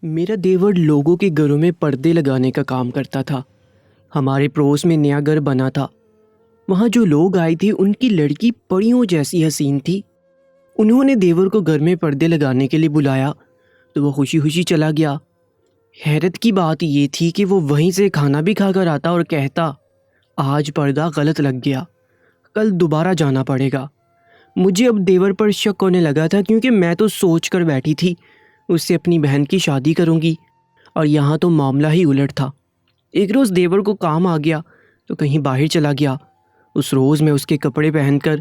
میرا دیور لوگوں کے گھروں میں پردے لگانے کا کام کرتا تھا۔ ہمارے پڑوس میں نیا گھر بنا تھا۔ وہاں جو لوگ آئے تھے ان کی لڑکی پریوں جیسی حسین تھی۔ انہوں نے دیور کو گھر میں پردے لگانے کے لیے بلایا تو وہ خوشی خوشی چلا گیا۔ حیرت کی بات یہ تھی کہ وہ وہیں سے کھانا بھی کھا کر آتا اور کہتا، آج پردہ غلط لگ گیا، کل دوبارہ جانا پڑے گا۔ مجھے اب دیور پر شک ہونے لگا تھا، کیونکہ میں تو سوچ کر بیٹھی تھی اس سے اپنی بہن کی شادی کروں گی، اور یہاں تو معاملہ ہی الٹ تھا۔ ایک روز دیور کو کام آ گیا تو کہیں باہر چلا گیا۔ اس روز میں اس کے کپڑے پہن کر،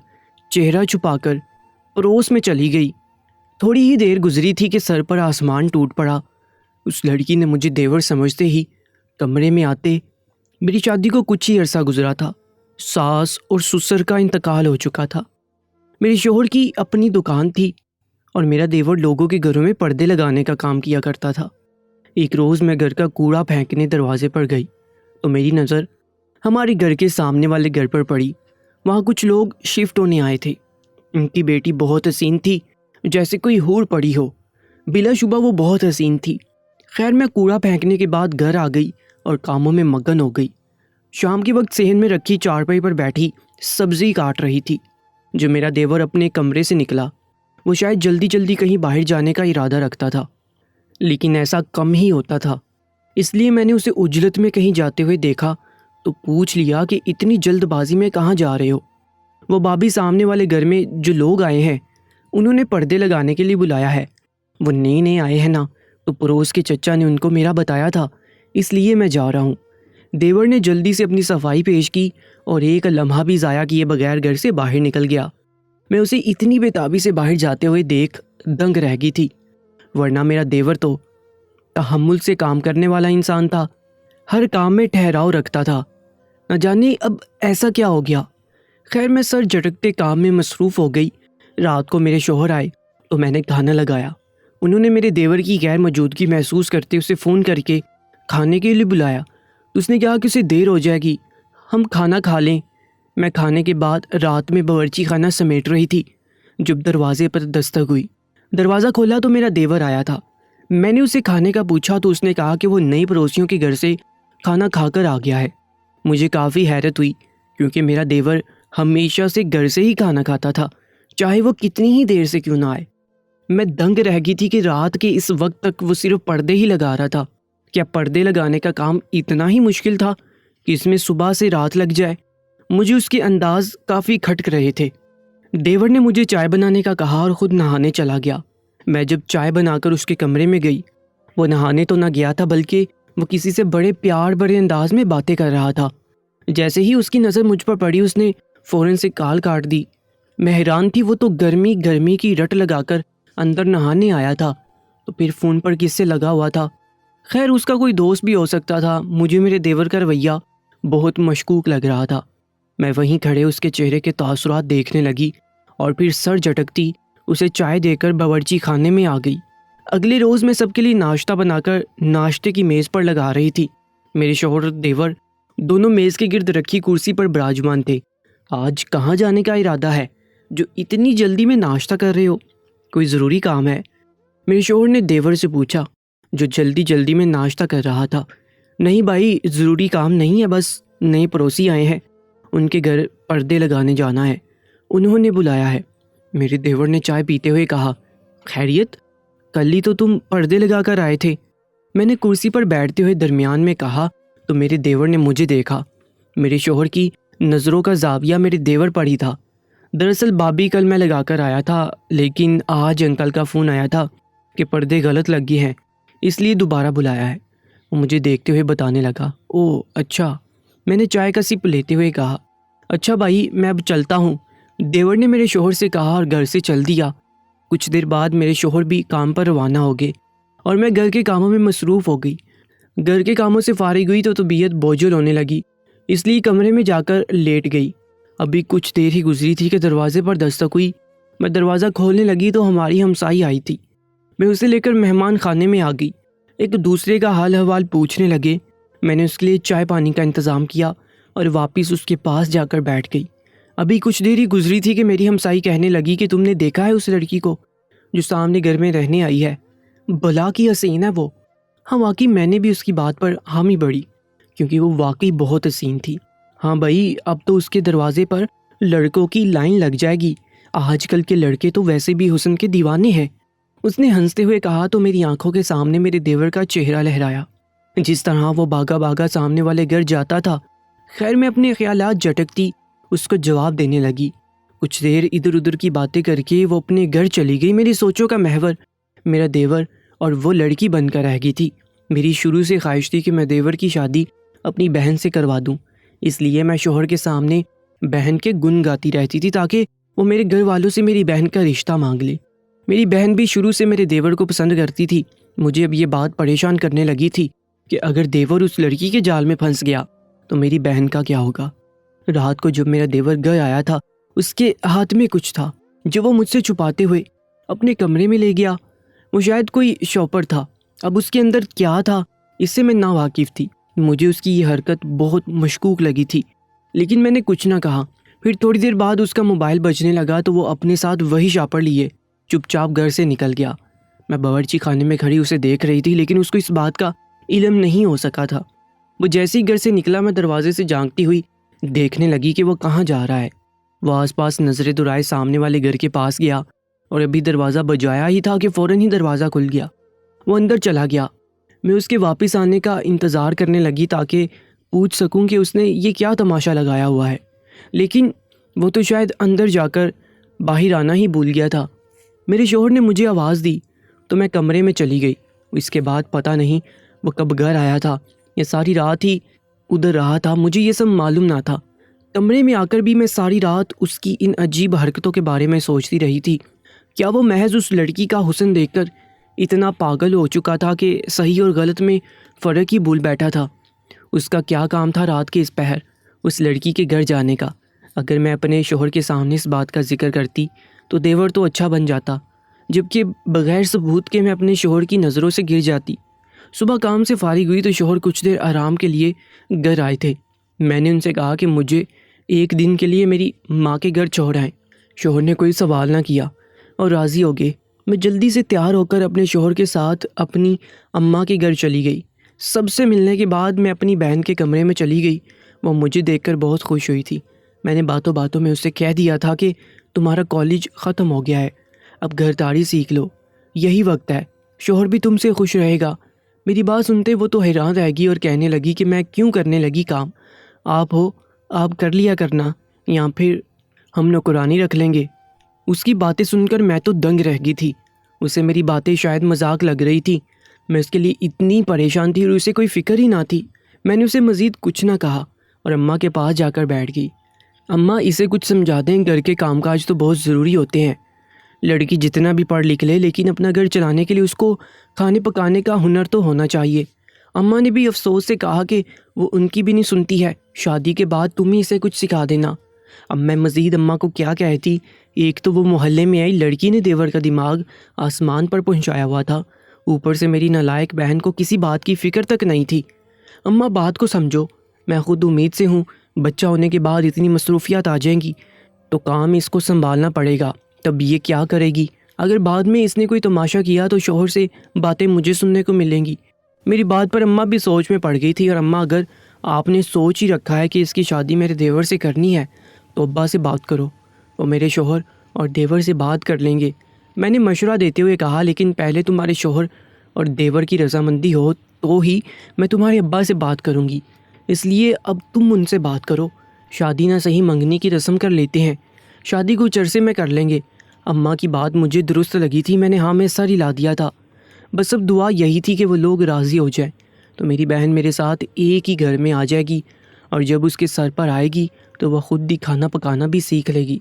چہرہ چھپا کر پڑوس میں چلی گئی۔ تھوڑی ہی دیر گزری تھی کہ سر پر آسمان ٹوٹ پڑا۔ اس لڑکی نے مجھے دیور سمجھتے ہی کمرے میں آتے، میری شادی کو کچھ ہی عرصہ گزرا تھا، ساس اور سسر کا انتقال ہو چکا تھا، میرے شوہر کی اپنی دکان تھی، اور میرا دیور لوگوں کے گھروں میں پردے لگانے کا کام کیا کرتا تھا۔ ایک روز میں گھر کا کوڑا پھینکنے دروازے پر گئی تو میری نظر ہمارے گھر کے سامنے والے گھر پر پڑی۔ وہاں کچھ لوگ شفٹ ہونے آئے تھے۔ ان کی بیٹی بہت حسین تھی، جیسے کوئی حور پڑی ہو۔ بلا شبہ وہ بہت حسین تھی۔ خیر، میں کوڑا پھینکنے کے بعد گھر آ گئی اور کاموں میں مگن ہو گئی۔ شام کے وقت صحن میں رکھی چارپائی پر بیٹھی سبزی کاٹ رہی تھی جو میرا دیور اپنے کمرے سے نکلا۔ وہ شاید جلدی جلدی کہیں باہر جانے کا ارادہ رکھتا تھا، لیکن ایسا کم ہی ہوتا تھا، اس لیے میں نے اسے عجلت میں کہیں جاتے ہوئے دیکھا تو پوچھ لیا کہ اتنی جلد بازی میں کہاں جا رہے ہو؟ وہ بھابھی سامنے والے گھر میں جو لوگ آئے ہیں انہوں نے پردے لگانے کے لیے بلایا ہے۔ وہ نئے نئے آئے ہیں نا، تو پڑوس کے چچا نے ان کو میرا بتایا تھا، اس لیے میں جا رہا ہوں۔ دیور نے جلدی سے اپنی صفائی پیش کی اور ایک لمحہ بھی ضائع کیے بغیر گھر سے باہر نکل گیا۔ میں اسے اتنی بےتابی سے باہر جاتے ہوئے دیکھ دنگ رہ گئی تھی، ورنہ میرا دیور تو تحمل سے کام کرنے والا انسان تھا، ہر کام میں ٹھہراؤ رکھتا تھا۔ نہ جانے اب ایسا کیا ہو گیا۔ خیر، میں سر جھٹکتے کام میں مصروف ہو گئی۔ رات کو میرے شوہر آئے تو میں نے کھانا لگایا۔ انہوں نے میرے دیور کی غیر موجودگی محسوس کرتے اسے فون کر کے کھانے کے لیے بلایا۔ اس نے کہا کہ اسے دیر ہو جائے گی، ہم کھانا کھا لیں۔ میں کھانے کے بعد رات میں باورچی خانہ سمیٹ رہی تھی جب دروازے پر دستک ہوئی۔ دروازہ کھولا تو میرا دیور آیا تھا۔ میں نے اسے کھانے کا پوچھا تو اس نے کہا کہ وہ نئی پڑوسیوں کے گھر سے کھانا کھا کر آ گیا ہے۔ مجھے کافی حیرت ہوئی، کیونکہ میرا دیور ہمیشہ سے گھر سے ہی کھانا کھاتا تھا، چاہے وہ کتنی ہی دیر سے کیوں نہ آئے۔ میں دنگ رہ گئی تھی کہ رات کے اس وقت تک وہ صرف پردے ہی لگا رہا تھا۔ کیا پردے لگانے کا کام اتنا ہی مشکل تھا کہ اس میں صبح سے رات لگ جائے؟ مجھے اس کے انداز کافی کھٹک رہے تھے۔ دیور نے مجھے چائے بنانے کا کہا اور خود نہانے چلا گیا۔ میں جب چائے بنا کر اس کے کمرے میں گئی، وہ نہانے تو نہ گیا تھا، بلکہ وہ کسی سے بڑے پیار بھرے انداز میں باتیں کر رہا تھا۔ جیسے ہی اس کی نظر مجھ پر پڑی، اس نے فوراً سے کال کاٹ دی۔ میں حیران تھی، وہ تو گرمی گرمی کی رٹ لگا کر اندر نہانے آیا تھا، تو پھر فون پر کس سے لگا ہوا تھا؟ خیر، اس کا کوئی دوست بھی ہو سکتا تھا۔ مجھے میرے دیور کا رویہ بہت مشکوک لگ رہا تھا۔ میں وہیں کھڑے اس کے چہرے کے تاثرات دیکھنے لگی اور پھر سر جھٹکتی اسے چائے دے کر باورچی خانے میں آ گئی۔ اگلے روز میں سب کے لیے ناشتہ بنا کر ناشتے کی میز پر لگا رہی تھی۔ میرے شوہر اور دیور دونوں میز کے گرد رکھی کرسی پر براجمان تھے۔ آج کہاں جانے کا ارادہ ہے جو اتنی جلدی میں ناشتہ کر رہے ہو؟ کوئی ضروری کام ہے؟ میرے شوہر نے دیور سے پوچھا، جو جلدی جلدی میں ناشتہ کر رہا تھا۔ نہیں بھائی، ضروری کام نہیں ہے، بس نئے پڑوسی آئے ہیں، ان کے گھر پردے لگانے جانا ہے، انہوں نے بلایا ہے۔ میرے دیور نے چائے پیتے ہوئے کہا، خیریت؟ کل ہی تو تم پردے لگا کر آئے تھے۔ میں نے کرسی پر بیٹھتے ہوئے درمیان میں کہا تو میرے دیور نے مجھے دیکھا۔ میرے شوہر کی نظروں کا زاویہ میرے دیور پر ہی تھا۔ دراصل بھابھی کل میں لگا کر آیا تھا، لیکن آج انکل کا فون آیا تھا کہ پردے غلط لگ گئے ہیں، اس لیے دوبارہ بلایا ہے۔ وہ مجھے دیکھتے ہوئے بتانے لگا، اوہ اچھا۔ میں نے چائے کا سپ لیتے ہوئے کہا، اچھا بھائی، میں اب چلتا ہوں۔ دیور نے میرے شوہر سے کہا اور گھر سے چل دیا۔ کچھ دیر بعد میرے شوہر بھی کام پر روانہ ہو گئے اور میں گھر کے کاموں میں مصروف ہو گئی۔ گھر کے کاموں سے فارغ ہوئی تو طبیعت بوجھل ہونے لگی، اس لیے کمرے میں جا کر لیٹ گئی۔ ابھی کچھ دیر ہی گزری تھی کہ دروازے پر دستک ہوئی۔ میں دروازہ کھولنے لگی تو ہماری ہمسائی آئی تھی۔ میں اسے لے کر مہمان خانے میں آ گئی۔ ایک دوسرے کا حال احوال پوچھنے لگے۔ میں نے اس کے لیے چائے پانی کا انتظام کیا اور واپس اس کے پاس جا کر بیٹھ گئی۔ ابھی کچھ دیر ہی گزری تھی کہ میری ہمسائی کہنے لگی کہ تم نے دیکھا ہے اس لڑکی کو جو سامنے گھر میں رہنے آئی ہے؟ بھلا کی حسین ہے وہ، ہاں واقعی میں نے بھی اس کی بات پر حامی بڑھی، کیونکہ وہ واقعی بہت حسین تھی۔ ہاں بھائی، اب تو اس کے دروازے پر لڑکوں کی لائن لگ جائے گی، آج کل کے لڑکے تو ویسے بھی حسن کے دیوانے ہیں۔ اس نے ہنستے ہوئے کہا تو میری آنکھوں کے سامنے میرے دیور کا چہرہ لہرایا، جس طرح وہ بھاگا بھاگا سامنے والے گھر جاتا تھا۔ خیر میں اپنے خیالات جھٹکتی اس کو جواب دینے لگی۔ کچھ دیر ادھر ادھر کی باتیں کر کے وہ اپنے گھر چلی گئی۔ میری سوچوں کا محور میرا دیور اور وہ لڑکی بن کر رہ گئی تھی۔ میری شروع سے خواہش تھی کہ میں دیور کی شادی اپنی بہن سے کروا دوں، اس لیے میں شوہر کے سامنے بہن کے گن گاتی رہتی تھی تاکہ وہ میرے گھر والوں سے میری بہن کا رشتہ مانگ لے۔ میری بہن بھی شروع سے میرے دیور کو پسند کرتی تھی۔ مجھے اب یہ بات پریشان کرنے لگی تھی کہ اگر دیور اس لڑکی کے جال میں پھنس گیا تو میری بہن کا کیا ہوگا۔ رات کو جب میرا دیور گھر آیا تھا، اس کے ہاتھ میں کچھ تھا جو وہ مجھ سے چھپاتے ہوئے اپنے کمرے میں لے گیا۔ وہ شاید کوئی شاپر تھا، اب اس کے اندر کیا تھا اس سے میں ناواقف تھی۔ مجھے اس کی یہ حرکت بہت مشکوک لگی تھی، لیکن میں نے کچھ نہ کہا۔ پھر تھوڑی دیر بعد اس کا موبائل بجنے لگا تو وہ اپنے ساتھ وہی شاپر لیے چپ چاپ گھر سے نکل گیا۔ میں باورچی خانے میں کھڑی اسے دیکھ رہی تھی، لیکن اس کو اس بات کا علم نہیں ہو سکا تھا۔ وہ جیسے ہی گھر سے نکلا میں دروازے سے جھانکتی ہوئی دیکھنے لگی کہ وہ کہاں جا رہا ہے۔ وہ آس پاس نظریں دورائے سامنے والے گھر کے پاس گیا اور ابھی دروازہ بجایا ہی تھا کہ فوراً ہی دروازہ کھل گیا۔ وہ اندر چلا گیا۔ میں اس کے واپس آنے کا انتظار کرنے لگی تاکہ پوچھ سکوں کہ اس نے یہ کیا تماشا لگایا ہوا ہے، لیکن وہ تو شاید اندر جا کر باہر آنا ہی بھول گیا تھا۔ میرے شوہر نے مجھے آواز دی تو میں کمرے میں چلی گئی۔ اس کے بعد پتہ نہیں وہ کب گھر آیا تھا یا ساری رات ہی ادھر رہا تھا، مجھے یہ سب معلوم نہ تھا۔ کمرے میں آ کر بھی میں ساری رات اس کی ان عجیب حرکتوں کے بارے میں سوچتی رہی تھی۔ کیا وہ محض اس لڑکی کا حسن دیکھ کر اتنا پاگل ہو چکا تھا کہ صحیح اور غلط میں فرق ہی بھول بیٹھا تھا؟ اس کا کیا کام تھا رات کے اس پہر اس لڑکی کے گھر جانے کا؟ اگر میں اپنے شوہر کے سامنے اس بات کا ذکر کرتی تو دیور تو اچھا بن جاتا، جبکہ بغیر ثبوت کے میں اپنے شوہر کی نظروں سے گر جاتی۔ صبح کام سے فارغ ہوئی تو شوہر کچھ دیر آرام کے لیے گھر آئے تھے۔ میں نے ان سے کہا کہ مجھے ایک دن کے لیے میری ماں کے گھر چھوڑ آئیں۔ شوہر نے کوئی سوال نہ کیا اور راضی ہو گئے۔ میں جلدی سے تیار ہو کر اپنے شوہر کے ساتھ اپنی اماں کے گھر چلی گئی۔ سب سے ملنے کے بعد میں اپنی بہن کے کمرے میں چلی گئی۔ وہ مجھے دیکھ کر بہت خوش ہوئی تھی۔ میں نے باتوں باتوں میں اسے کہہ دیا تھا کہ تمہارا کالج ختم ہو گیا ہے، اب گھر داری سیکھ لو، یہی وقت ہے، شوہر بھی تم سے خوش رہے گا۔ میری بات سنتے وہ تو حیران رہ گئی اور کہنے لگی کہ میں کیوں کرنے لگی کام، آپ ہو آپ کر لیا کرنا، یا پھر ہم نوکرانی رکھ لیں گے۔ اس کی باتیں سن کر میں تو دنگ رہ گئی تھی۔ اسے میری باتیں شاید مذاق لگ رہی تھی، میں اس کے لیے اتنی پریشان تھی اور اسے کوئی فکر ہی نہ تھی۔ میں نے اسے مزید کچھ نہ کہا اور اماں کے پاس جا کر بیٹھ گئی۔ اماں اسے کچھ سمجھا دیں، گھر کے کام کاج تو بہت ضروری ہوتے ہیں، لڑکی جتنا بھی پڑھ لکھ لے لیکن اپنا گھر چلانے کے لیے اس کو کھانے پکانے کا ہنر تو ہونا چاہیے۔ اماں نے بھی افسوس سے کہا کہ وہ ان کی بھی نہیں سنتی ہے، شادی کے بعد تم ہی اسے کچھ سکھا دینا۔ اب میں مزید اماں کو کیا کہتی؟ ایک تو وہ محلے میں آئی لڑکی نے دیور کا دماغ آسمان پر پہنچایا ہوا تھا، اوپر سے میری نالائق بہن کو کسی بات کی فکر تک نہیں تھی۔ اماں بات کو سمجھو، میں خود امید سے ہوں بچہ ہونے کے بعد اتنی مصروفیات آ جائیں گی تو کام اس کو سنبھالنا پڑے گا، تب یہ کیا کرے گی؟ اگر بعد میں اس نے کوئی تماشا کیا تو شوہر سے باتیں مجھے سننے کو ملیں گی۔ میری بات پر اماں بھی سوچ میں پڑ گئی تھی، اور اماں اگر آپ نے سوچ ہی رکھا ہے کہ اس کی شادی میرے دیور سے کرنی ہے تو ابا سے بات کرو، وہ میرے شوہر اور دیور سے بات کر لیں گے۔ میں نے مشورہ دیتے ہوئے کہا لیکن پہلے تمہارے شوہر اور دیور کی رضامندی ہو تو ہی میں تمہارے ابا سے بات کروں گی، اس لیے اب تم ان سے بات کرو، شادی نہ صحیح منگنی کی رسم کر لیتے ہیں، شادی کچھ عرصے میں کر لیں گے۔ اماں کی بات مجھے درست لگی تھی، میں نے ہاں میں سر ہلا دیا تھا۔ بس اب دعا یہی تھی کہ وہ لوگ راضی ہو جائیں تو میری بہن میرے ساتھ ایک ہی گھر میں آ جائے گی، اور جب اس کے سر پر آئے گی تو وہ خود بھی کھانا پکانا بھی سیکھ لے گی۔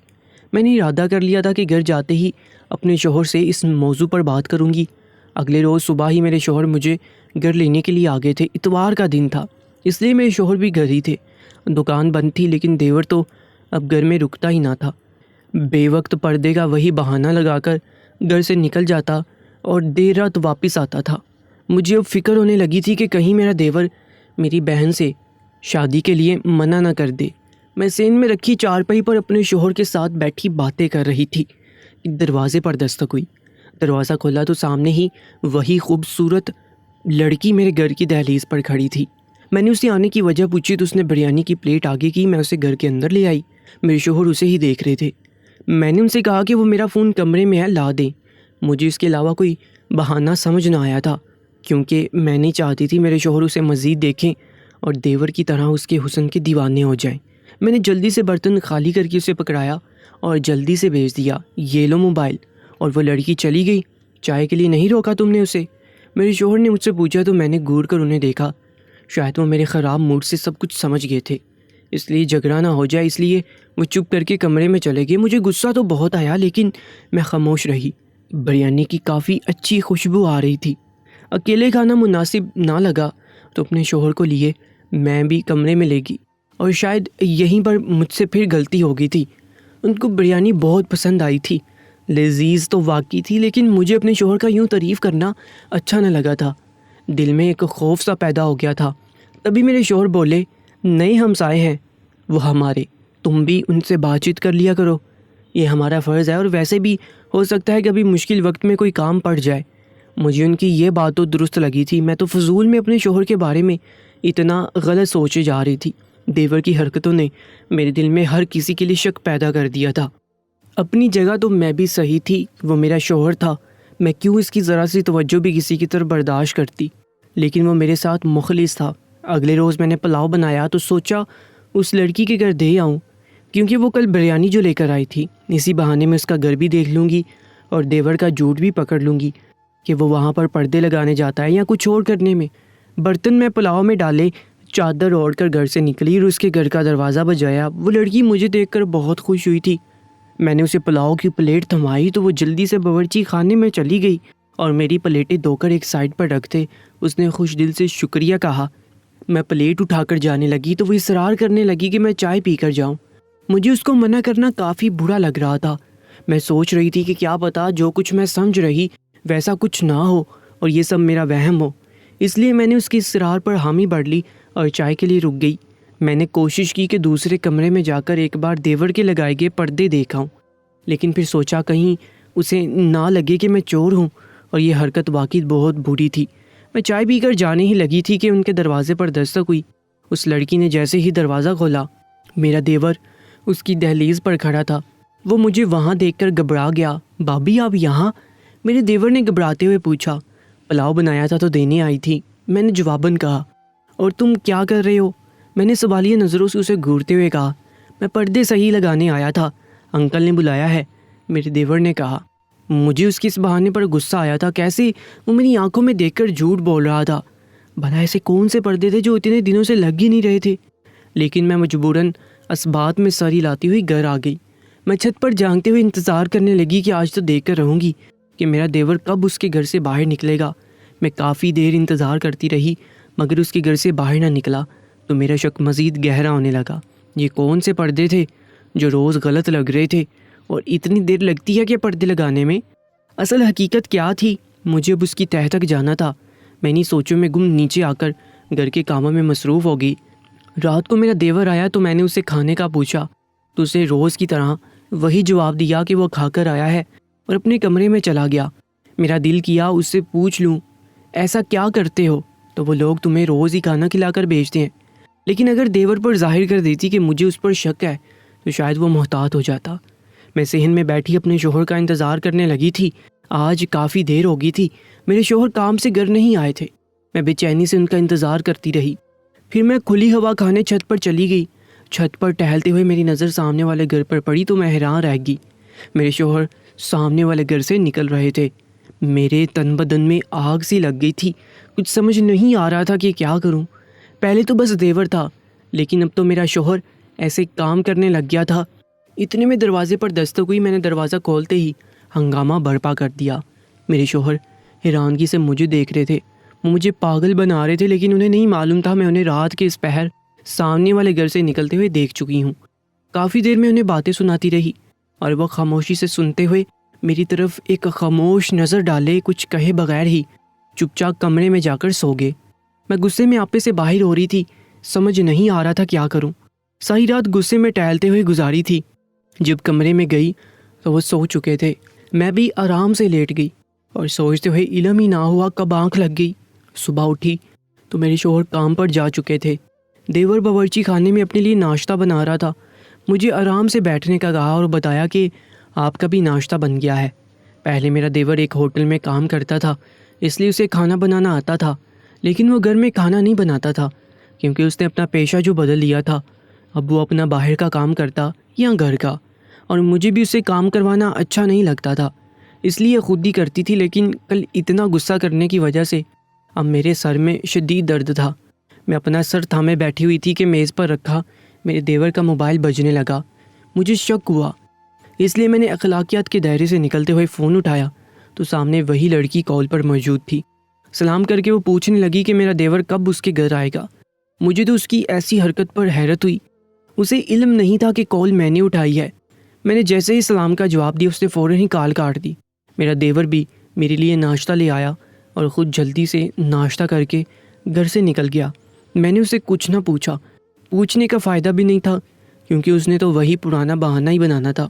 میں نے ارادہ کر لیا تھا کہ گھر جاتے ہی اپنے شوہر سے اس موضوع پر بات کروں گی۔ اگلے روز صبح ہی میرے شوہر مجھے گھر لینے کے لیے آ گئے تھے۔ اتوار کا دن تھا، اس لیے میرے شوہر بھی گھر ہی تھے۔ دکان بند تھی لیکن دیور تو اب گھر میں رکتا ہی نہ تھا، بے وقت پردے کا وہی بہانہ لگا کر گھر سے نکل جاتا اور دیر رات واپس آتا تھا۔ مجھے اب فکر ہونے لگی تھی کہ کہیں میرا دیور میری بہن سے شادی کے لیے منع نہ کر دے۔ میں سین میں رکھی چارپائی پر اپنے شوہر کے ساتھ بیٹھی باتیں کر رہی تھی، دروازے پر دستک ہوئی۔ دروازہ کھولا تو سامنے ہی وہی خوبصورت لڑکی میرے گھر کی دہلیز پر کھڑی تھی۔ میں نے اسے آنے کی وجہ پوچھی تو اس نے بریانی کی پلیٹ آگے کی، میں اسے گھر کے اندر لے آئی۔ میرے شوہر اسے ہی دیکھ رہے تھے۔ میں نے ان سے کہا کہ وہ میرا فون کمرے میں ہے، لا دیں۔ مجھے اس کے علاوہ کوئی بہانہ سمجھ نہ آیا تھا، کیونکہ میں نہیں چاہتی تھی میرے شوہر اسے مزید دیکھیں اور دیور کی طرح اس کے حسن کے دیوانے ہو جائیں۔ میں نے جلدی سے برتن خالی کر کے اسے پکڑایا اور جلدی سے بھیج دیا، یہ لو موبائل۔ اور وہ لڑکی چلی گئی۔ چائے کے لیے نہیں روکا تم نے اسے؟ میرے شوہر نے مجھ سے پوچھا تو میں نے گور کر انہیں دیکھا۔ شاید وہ میرے خراب موڈ سے سب کچھ سمجھ گئے تھے، اس لیے جھگڑا نہ ہو جائے، اس لیے وہ چپ کر کے کمرے میں چلے گئے۔ مجھے غصہ تو بہت آیا لیکن میں خاموش رہی۔ بریانی کی کافی اچھی خوشبو آ رہی تھی۔ اکیلے کھانا مناسب نہ لگا تو اپنے شوہر کو لیے میں بھی کمرے میں لے گئی، اور شاید یہیں پر مجھ سے پھر غلطی ہو گئی تھی۔ ان کو بریانی بہت پسند آئی تھی، لذیذ تو واقعی تھی، لیکن مجھے اپنے شوہر کا یوں تعریف کرنا اچھا نہ لگا تھا۔ دل میں ایک خوف سا پیدا ہو گیا تھا۔ تبھی میرے شوہر بولے، نئے ہمسائے ہیں وہ ہمارے، تم بھی ان سے بات چیت کر لیا کرو، یہ ہمارا فرض ہے، اور ویسے بھی ہو سکتا ہے کبھی مشکل وقت میں کوئی کام پڑ جائے۔ مجھے ان کی یہ بات تو درست لگی تھی، میں تو فضول میں اپنے شوہر کے بارے میں اتنا غلط سوچے جا رہی تھی۔ دیور کی حرکتوں نے میرے دل میں ہر کسی کے لیے شک پیدا کر دیا تھا۔ اپنی جگہ تو میں بھی صحیح تھی، وہ میرا شوہر تھا، میں کیوں اس کی ذرا سی توجہ بھی کسی کی طرف برداشت کرتی، لیکن وہ میرے ساتھ مخلص تھا۔ اگلے روز میں نے پلاؤ بنایا تو سوچا اس لڑکی کے گھر دے آؤں، کیونکہ وہ کل بریانی جو لے کر آئی تھی، اسی بہانے میں اس کا گھر بھی دیکھ لوں گی اور دیور کا جھوٹ بھی پکڑ لوں گی کہ وہ وہاں پر پردے لگانے جاتا ہے یا کچھ اور کرنے میں۔ برتن میں پلاؤ میں ڈالے، چادر اوڑھ کر گھر سے نکلی اور اس کے گھر کا دروازہ بجایا۔ وہ لڑکی مجھے دیکھ کر بہت خوش ہوئی تھی۔ میں نے اسے پلاؤ کی پلیٹ تھمائی تو وہ جلدی سے باورچی خانے میں چلی گئی اور میری پلیٹیں دھو کر ایک سائڈ پر رکھ دے۔ اس نے خوش دل سے شکریہ کہا۔ میں پلیٹ اٹھا کر جانے لگی تو وہ اصرار کرنے لگی کہ میں چائے پی کر جاؤں۔ مجھے اس کو منع کرنا کافی برا لگ رہا تھا۔ میں سوچ رہی تھی کہ کیا پتا جو کچھ میں سمجھ رہی ویسا کچھ نہ ہو اور یہ سب میرا وہم ہو، اس لیے میں نے اس کی اصرار پر حامی بھر لی اور چائے کے لیے رک گئی۔ میں نے کوشش کی کہ دوسرے کمرے میں جا کر ایک بار دیور کے لگائے گئے پردے دیکھاؤں، لیکن پھر سوچا کہیں اسے نہ لگے کہ میں چور ہوں، اور یہ حرکت واقعی بہت بری تھی۔ میں چائے پی کر جانے ہی لگی تھی کہ ان کے دروازے پر دستک ہوئی۔ اس لڑکی نے جیسے ہی دروازہ کھولا، میرا دیور اس کی دہلیز پر کھڑا تھا۔ وہ مجھے وہاں دیکھ کر گھبرا گیا۔ بھابی آپ یہاں؟ میرے دیور نے گھبراتے ہوئے پوچھا۔ پلاؤ بنایا تھا تو دینے آئی تھی، میں نے جواباً کہا۔ اور تم کیا کر رہے ہو؟ میں نے سوالیہ نظروں سے اسے گھورتے ہوئے کہا۔ میں پردے صحیح لگانے آیا تھا، انکل نے بلایا ہے، میرے دیور نے کہا۔ مجھے اس کے اس بہانے پر غصہ آیا تھا، کیسے وہ میری آنکھوں میں دیکھ کر جھوٹ بول رہا تھا۔ بھلا ایسے کون سے پردے تھے جو اتنے دنوں سے لگ ہی نہیں رہے تھے؟ لیکن میں مجبوراً اسبات میں سری لاتی ہوئی گھر آ گئی۔ میں چھت پر جھانکتے ہوئے انتظار کرنے لگی کہ آج تو دیکھ کر رہوں گی کہ میرا دیور کب اس کے گھر سے باہر نکلے گا۔ میں کافی دیر انتظار کرتی رہی مگر اس کے گھر سے باہر نہ نکلا تو میرا شک مزید گہرا ہونے لگا۔ یہ کون سے پردے تھے جو روز غلط لگ رہے تھے، اور اتنی دیر لگتی ہے کہ پردے لگانے میں؟ اصل حقیقت کیا تھی مجھے اب اس کی تہہ تک جانا تھا۔ میں انہی سوچوں میں گم نیچے آ کر گھر کے کاموں میں مصروف ہو گئی۔ رات کو میرا دیور آیا تو میں نے اسے کھانے کا پوچھا تو اسے روز کی طرح وہی جواب دیا کہ وہ کھا کر آیا ہے اور اپنے کمرے میں چلا گیا۔ میرا دل کیا اس سے پوچھ لوں ایسا کیا کرتے ہو تو وہ لوگ تمہیں روز ہی کھانا کھلا کر بھیجتے ہیں، لیکن اگر دیور پر ظاہر کر دیتی کہ مجھے اس پر شک ہے تو شاید وہ محتاط ہو جاتا۔ میں صحن میں بیٹھی اپنے شوہر کا انتظار کرنے لگی تھی۔ آج کافی دیر ہو گئی تھی، میرے شوہر کام سے گھر نہیں آئے تھے۔ میں بے چینی سے ان کا انتظار کرتی رہی۔ پھر میں کھلی ہوا کھانے چھت پر چلی گئی۔ چھت پر ٹہلتے ہوئے میری نظر سامنے والے گھر پر پڑی تو میں حیران رہ گئی۔ میرے شوہر سامنے والے گھر سے نکل رہے تھے۔ میرے تن بدن میں آگ سی لگ گئی تھی، کچھ سمجھ نہیں آ رہا تھا کہ کیا کروں۔ پہلے تو بس دیور تھا، لیکن اب تو میرا شوہر ایسے کام کرنے لگ گیا تھا۔ اتنے میں دروازے پر دستک ہوئی، میں نے دروازہ کھولتے ہی ہنگامہ برپا کر دیا۔ میرے شوہر حیرانگی سے مجھے دیکھ رہے تھے، وہ مجھے پاگل بنا رہے تھے، لیکن انہیں نہیں معلوم تھا میں انہیں رات کے اس پہر سامنے والے گھر سے نکلتے ہوئے دیکھ چکی ہوں۔ کافی دیر میں انہیں باتیں سناتی رہی اور وہ خاموشی سے سنتے ہوئے میری طرف ایک خاموش نظر ڈالے کچھ کہے بغیر ہی چپ چاپ کمرے میں جا کر سو گئے۔ میں غصے میں آپے سے باہر ہو رہی تھی، سمجھ نہیں آ رہا تھا کیا کروں۔ ساری رات غصے میں ٹہلتے ہوئے گزاری تھی۔ جب کمرے میں گئی تو وہ سو چکے تھے۔ میں بھی آرام سے لیٹ گئی اور سوچتے ہوئے علم ہی نہ ہوا کب آنکھ لگ گئی صبح اٹھی تو میرے شوہر کام پر جا چکے تھے۔ دیور باورچی خانے میں اپنے لیے ناشتہ بنا رہا تھا۔ مجھے آرام سے بیٹھنے کا کہا اور بتایا کہ آپ کا بھی ناشتہ بن گیا ہے۔ پہلے میرا دیور ایک ہوٹل میں کام کرتا تھا، اس لیے اسے کھانا بنانا آتا تھا، لیکن وہ گھر میں کھانا نہیں بناتا تھا کیونکہ اس نے اپنا پیشہ جو بدل لیا تھا۔ اب وہ اپنا باہر کا کام کرتا یا گھر کا، اور مجھے بھی اسے کام کروانا اچھا نہیں لگتا تھا، اس لیے خود ہی کرتی تھی۔ لیکن کل اتنا غصہ کرنے کی وجہ سے اب میرے سر میں شدید درد تھا۔ میں اپنا سر تھامے بیٹھی ہوئی تھی کہ میز پر رکھا میرے دیور کا موبائل بجنے لگا۔ مجھے شک ہوا، اس لیے میں نے اخلاقیات کے دائرے سے نکلتے ہوئے فون اٹھایا تو سامنے وہی لڑکی کال پر موجود تھی۔ سلام کر کے وہ پوچھنے لگی کہ میرا دیور کب اس کے گھر آئے گا۔ مجھے تو اس کی ایسی حرکت پر حیرت ہوئی، اسے علم نہیں تھا کہ کال میں نے اٹھائی ہے۔ میں نے جیسے ہی سلام کا جواب دیا، اس نے فوراً ہی کال کاٹ دی۔ میرا دیور بھی میرے لیے ناشتہ لے آیا اور خود جلدی سے ناشتہ کر کے گھر سے نکل گیا۔ میں نے اسے کچھ نہ پوچھا، پوچھنے کا فائدہ بھی نہیں تھا کیونکہ اس نے تو وہی پرانا بہانہ ہی بنانا تھا۔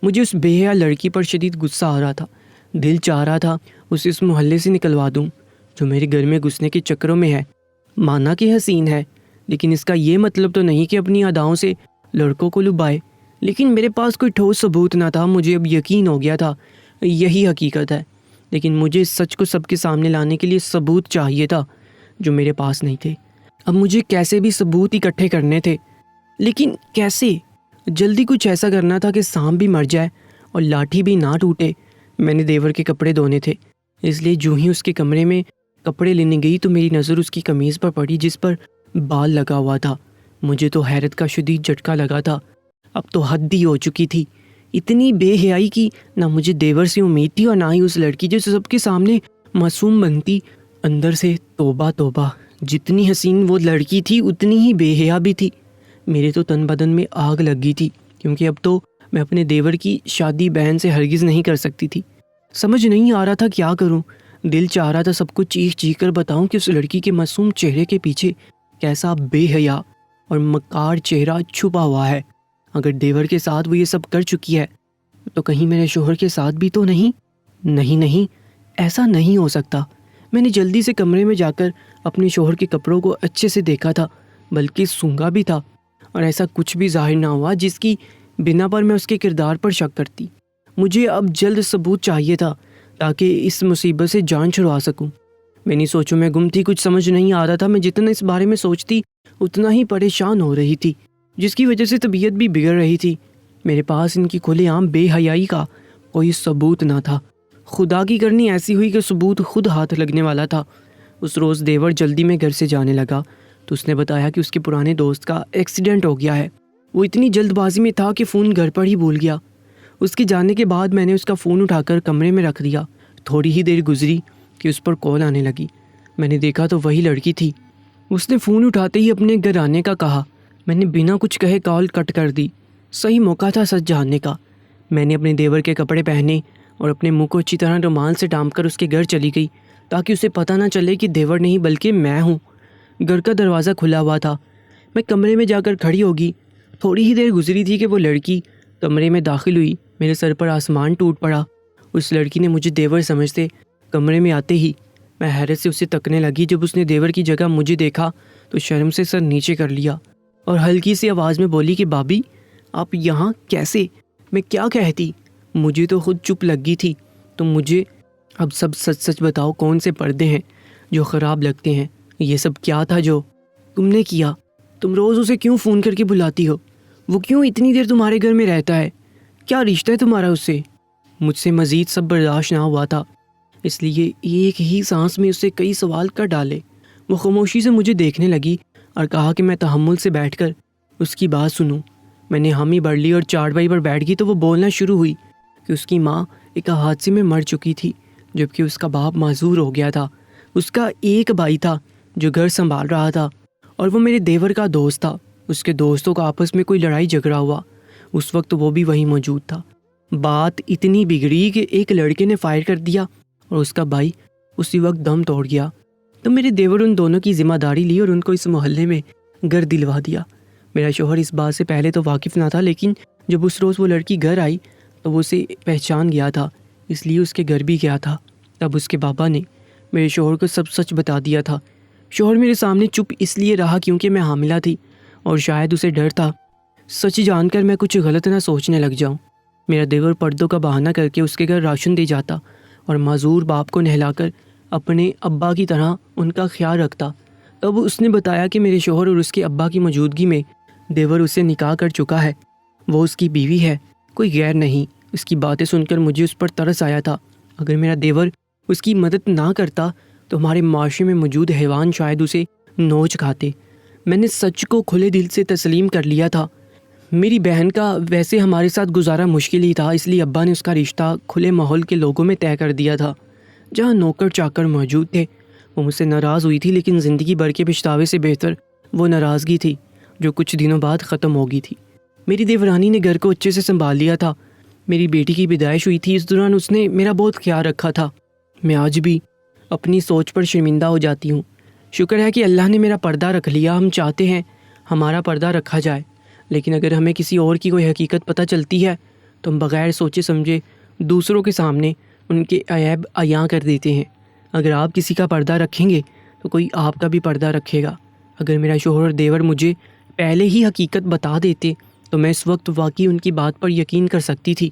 مجھے اس بے حیا لڑکی پر شدید غصہ آ رہا تھا، دل چاہ رہا تھا اسے اس محلے سے نکلوا دوں جو میرے گھر میں گھسنے کے چکروں میں ہے۔ مانا کہ حسین ہے، لیکن اس کا یہ مطلب تو نہیں کہ اپنی اداؤں سے لڑکوں کو لبھائے۔ لیکن میرے پاس کوئی ٹھوس ثبوت نہ تھا۔ مجھے اب یقین ہو گیا تھا یہی حقیقت ہے، لیکن مجھے اس سچ کو سب کے سامنے لانے کے لیے ثبوت چاہیے تھا جو میرے پاس نہیں تھے۔ اب مجھے کیسے بھی ثبوت اکٹھے کرنے تھے، لیکن کیسے؟ جلدی کچھ ایسا کرنا تھا کہ سانپ بھی مر جائے اور لاٹھی بھی نہ ٹوٹے۔ میں نے دیور کے کپڑے دھونے تھے، اس لیے جو ہی اس کے کمرے میں کپڑے لینے گئی تو میری نظر اس کی قمیض پر پڑی جس پر بال لگا ہوا تھا۔ مجھے تو حیرت کا شدید جھٹکا لگا تھا۔ اب تو حد ہی ہو چکی تھی، اتنی بے حیائی کی نہ مجھے دیور سے امید تھی اور نہ ہی اس لڑکی جو سب کے سامنے معصوم بنتی۔ اندر سے توبہ توبہ، جتنی حسین وہ لڑکی تھی اتنی ہی بے حیا بھی تھی۔ میرے تو تن بدن میں آگ لگ گئی تھی کیونکہ اب تو میں اپنے دیور کی شادی بہن سے ہرگز نہیں کر سکتی تھی۔ سمجھ نہیں آ رہا تھا کیا کروں۔ دل چاہ رہا تھا سب کچھ چیخ چیخ کر بتاؤں کہ اس لڑکی کے معصوم چہرے کے پیچھے کیسا بے حیا اور مکار چہرہ چھپا ہوا ہے۔ اگر دیور کے ساتھ وہ یہ سب کر چکی ہے تو کہیں میرے شوہر کے ساتھ بھی تو نہیں؟ نہیں، ایسا نہیں ہو سکتا۔ میں نے جلدی سے کمرے میں جا کر اپنے شوہر کے کپڑوں کو اچھے سے دیکھا تھا، بلکہ سونگا بھی تھا، اور ایسا کچھ بھی ظاہر نہ ہوا جس کی بنا پر میں اس کے کردار پر شک کرتی۔ مجھے اب جلد ثبوت چاہیے تھا تاکہ اس مصیبت سے جان چھڑوا سکوں۔ میں نہیں سوچوں میں گم تھی، کچھ سمجھ نہیں آ رہا تھا۔ میں جتنا اس بارے میں سوچتی اتنا ہی پریشان ہو رہی تھی، جس کی وجہ سے طبیعت بھی بگڑ رہی تھی۔ میرے پاس ان کی کھلے عام بے حیائی کا کوئی ثبوت نہ تھا۔ خدا کی کرنی ایسی ہوئی کہ ثبوت خود ہاتھ لگنے والا تھا۔ اس روز دیور جلدی میں گھر سے جانے لگا تو اس نے بتایا کہ اس کے پرانے دوست کا ایکسیڈنٹ ہو گیا ہے۔ وہ اتنی جلد بازی میں تھا کہ فون گھر پر ہی بھول گیا۔ اس کے جانے کے بعد میں نے اس کا فون اٹھا کر کمرے میں رکھ دیا۔ تھوڑی ہی دیر گزری کہ اس پر کال آنے لگی۔ میں نے دیکھا تو وہی لڑکی تھی۔ اس نے فون اٹھاتے ہی اپنے گھر آنے کا کہا۔ میں نے بنا کچھ کہے کال کٹ کر دی۔ صحیح موقع تھا سچ جاننے کا۔ میں نے اپنے دیور کے کپڑے پہنے اور اپنے منہ کو اچھی طرح رومال سے ڈھانپ کر اس کے گھر چلی گئی تاکہ اسے پتہ نہ چلے کہ دیور نہیں بلکہ میں ہوں۔ گھر کا دروازہ کھلا ہوا تھا۔ میں کمرے میں جا کر کھڑی ہوگی۔ تھوڑی ہی دیر گزری تھی کہ وہ لڑکی کمرے میں داخل ہوئی۔ میرے سر پر آسمان ٹوٹ پڑا۔ اس لڑکی نے مجھے دیور سمجھتے کمرے میں آتے ہی میں حیرت سے اسے تکنے لگی۔ جب اس نے دیور کی جگہ مجھے دیکھا تو شرم سے سر نیچے کر لیا اور ہلکی سی آواز میں بولی کہ بھابھی آپ یہاں کیسے؟ میں کیا کہتی؟ مجھے تو خود چپ لگ گئی تھی۔ تم مجھے اب سب سچ سچ بتاؤ، کون سے پردے ہیں جو خراب لگتے ہیں؟ یہ سب کیا تھا جو تم نے کیا؟ تم روز اسے کیوں فون کر کے بلاتی ہو؟ وہ کیوں اتنی دیر تمہارے گھر میں رہتا ہے؟ کیا رشتہ ہے تمہارا اس سے؟ مجھ سے مزید سب برداشت نہ ہوا تھا، اس لیے ایک ہی سانس میں اسے کئی سوال کر ڈالے۔ وہ خاموشی سے مجھے دیکھنے لگی اور کہا کہ میں تحمل سے بیٹھ کر اس کی بات سنوں۔ میں نے حامی بڑھ لی اور چارپائی پر بیٹھ گئی تو وہ بولنا شروع ہوئی کہ اس کی ماں ایک حادثے میں مر چکی تھی، جبکہ اس کا باپ معذور ہو گیا تھا۔ اس کا ایک بھائی تھا جو گھر سنبھال رہا تھا اور وہ میرے دیور کا دوست تھا۔ اس کے دوستوں کا آپس میں کوئی لڑائی جھگڑا ہوا، اس وقت وہ بھی وہیں موجود تھا۔ بات اتنی بگڑی کہ ایک لڑکے نے فائر کر دیا اور اس کا بھائی اسی وقت دم توڑ گیا۔ تو میرے دیور ان دونوں کی ذمہ داری لی اور ان کو اس محلے میں گھر دلوا دیا۔ میرا شوہر اس بات سے پہلے تو واقف نہ تھا، لیکن جب اس روز وہ لڑکی گھر آئی تو وہ اسے پہچان گیا تھا، اس لیے اس کے گھر بھی گیا تھا۔ تب اس کے بابا نے میرے شوہر کو سب سچ بتا دیا تھا۔ شوہر میرے سامنے چپ اس لیے رہا کیونکہ میں حاملہ تھی اور شاید اسے ڈر تھا سچ جان کر میں کچھ غلط نہ سوچنے لگ جاؤں۔ میرا دیور پردوں کا بہانہ کر کے اس کے گھر راشن دے جاتا اور معذور باپ کو نہلا کر اپنے ابا کی طرح ان کا خیال رکھتا۔ تب اس نے بتایا کہ میرے شوہر اور اس کے ابا کی موجودگی میں دیور اسے نکاح کر چکا ہے، وہ اس کی بیوی ہے، کوئی غیر نہیں۔ اس کی باتیں سن کر مجھے اس پر ترس آیا تھا۔ اگر میرا دیور اس کی مدد نہ کرتا تو ہمارے معاشرے میں موجود حیوان شاید اسے نوچ کھاتے۔ میں نے سچ کو کھلے دل سے تسلیم کر لیا تھا۔ میری بہن کا ویسے ہمارے ساتھ گزارا مشکل ہی تھا، اس لیے ابا نے اس کا رشتہ کھلے ماحول کے لوگوں میں طے کر دیا تھا جہاں نوکر چاکر موجود تھے۔ وہ مجھ سے ناراض ہوئی تھی، لیکن زندگی بھر کے پچھتاوے سے بہتر وہ ناراضگی تھی جو کچھ دنوں بعد ختم ہو گئی تھی۔ میری دیورانی نے گھر کو اچھے سے سنبھال لیا تھا۔ میری بیٹی کی پیدائش ہوئی تھی، اس دوران اس نے میرا بہت خیال رکھا تھا۔ میں آج بھی اپنی سوچ پر شرمندہ ہو جاتی ہوں۔ شکر ہے کہ اللہ نے میرا پردہ رکھ لیا۔ ہم چاہتے ہیں ہمارا پردہ رکھا جائے، لیکن اگر ہمیں کسی اور کی کوئی حقیقت پتہ چلتی ہے تو ہم بغیر سوچے سمجھے دوسروں کے سامنے ان کے عیب عیاں کر دیتے ہیں۔ اگر آپ کسی کا پردہ رکھیں گے تو کوئی آپ کا بھی پردہ رکھے گا۔ اگر میرا شوہر اور دیور مجھے پہلے ہی حقیقت بتا دیتے تو میں اس وقت واقعی ان کی بات پر یقین کر سکتی تھی۔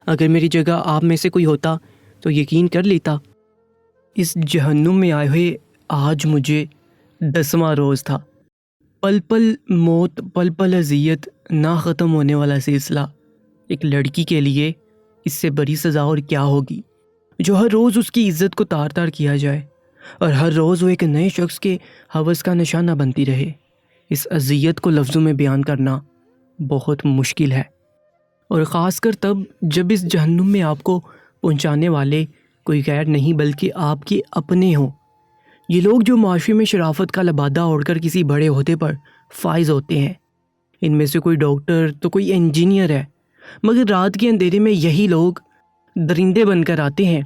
اگر میری جگہ آپ میں سے کوئی ہوتا تو یقین کر لیتا۔ اس جہنم میں آئے ہوئے آج مجھے 10واں روز تھا۔ پل پل موت، پل پل اذیت، نہ ختم ہونے والا سلسلہ۔ ایک لڑکی کے لیے اس سے بڑی سزا اور کیا ہوگی، جو ہر روز اس کی عزت کو تار تار کیا جائے اور ہر روز وہ ایک نئے شخص کے ہوس کا نشانہ بنتی رہے۔ اس اذیت کو لفظوں میں بیان کرنا بہت مشکل ہے، اور خاص کر تب جب اس جہنم میں آپ کو پہنچانے والے کوئی غیر نہیں بلکہ آپ کے اپنے ہوں۔ یہ لوگ جو معاشرے میں شرافت کا لبادہ اوڑھ کر کسی بڑے عہدے پر فائز ہوتے ہیں، ان میں سے کوئی ڈاکٹر تو کوئی انجینئر ہے، مگر رات کے اندھیرے میں یہی لوگ درندے بن کر آتے ہیں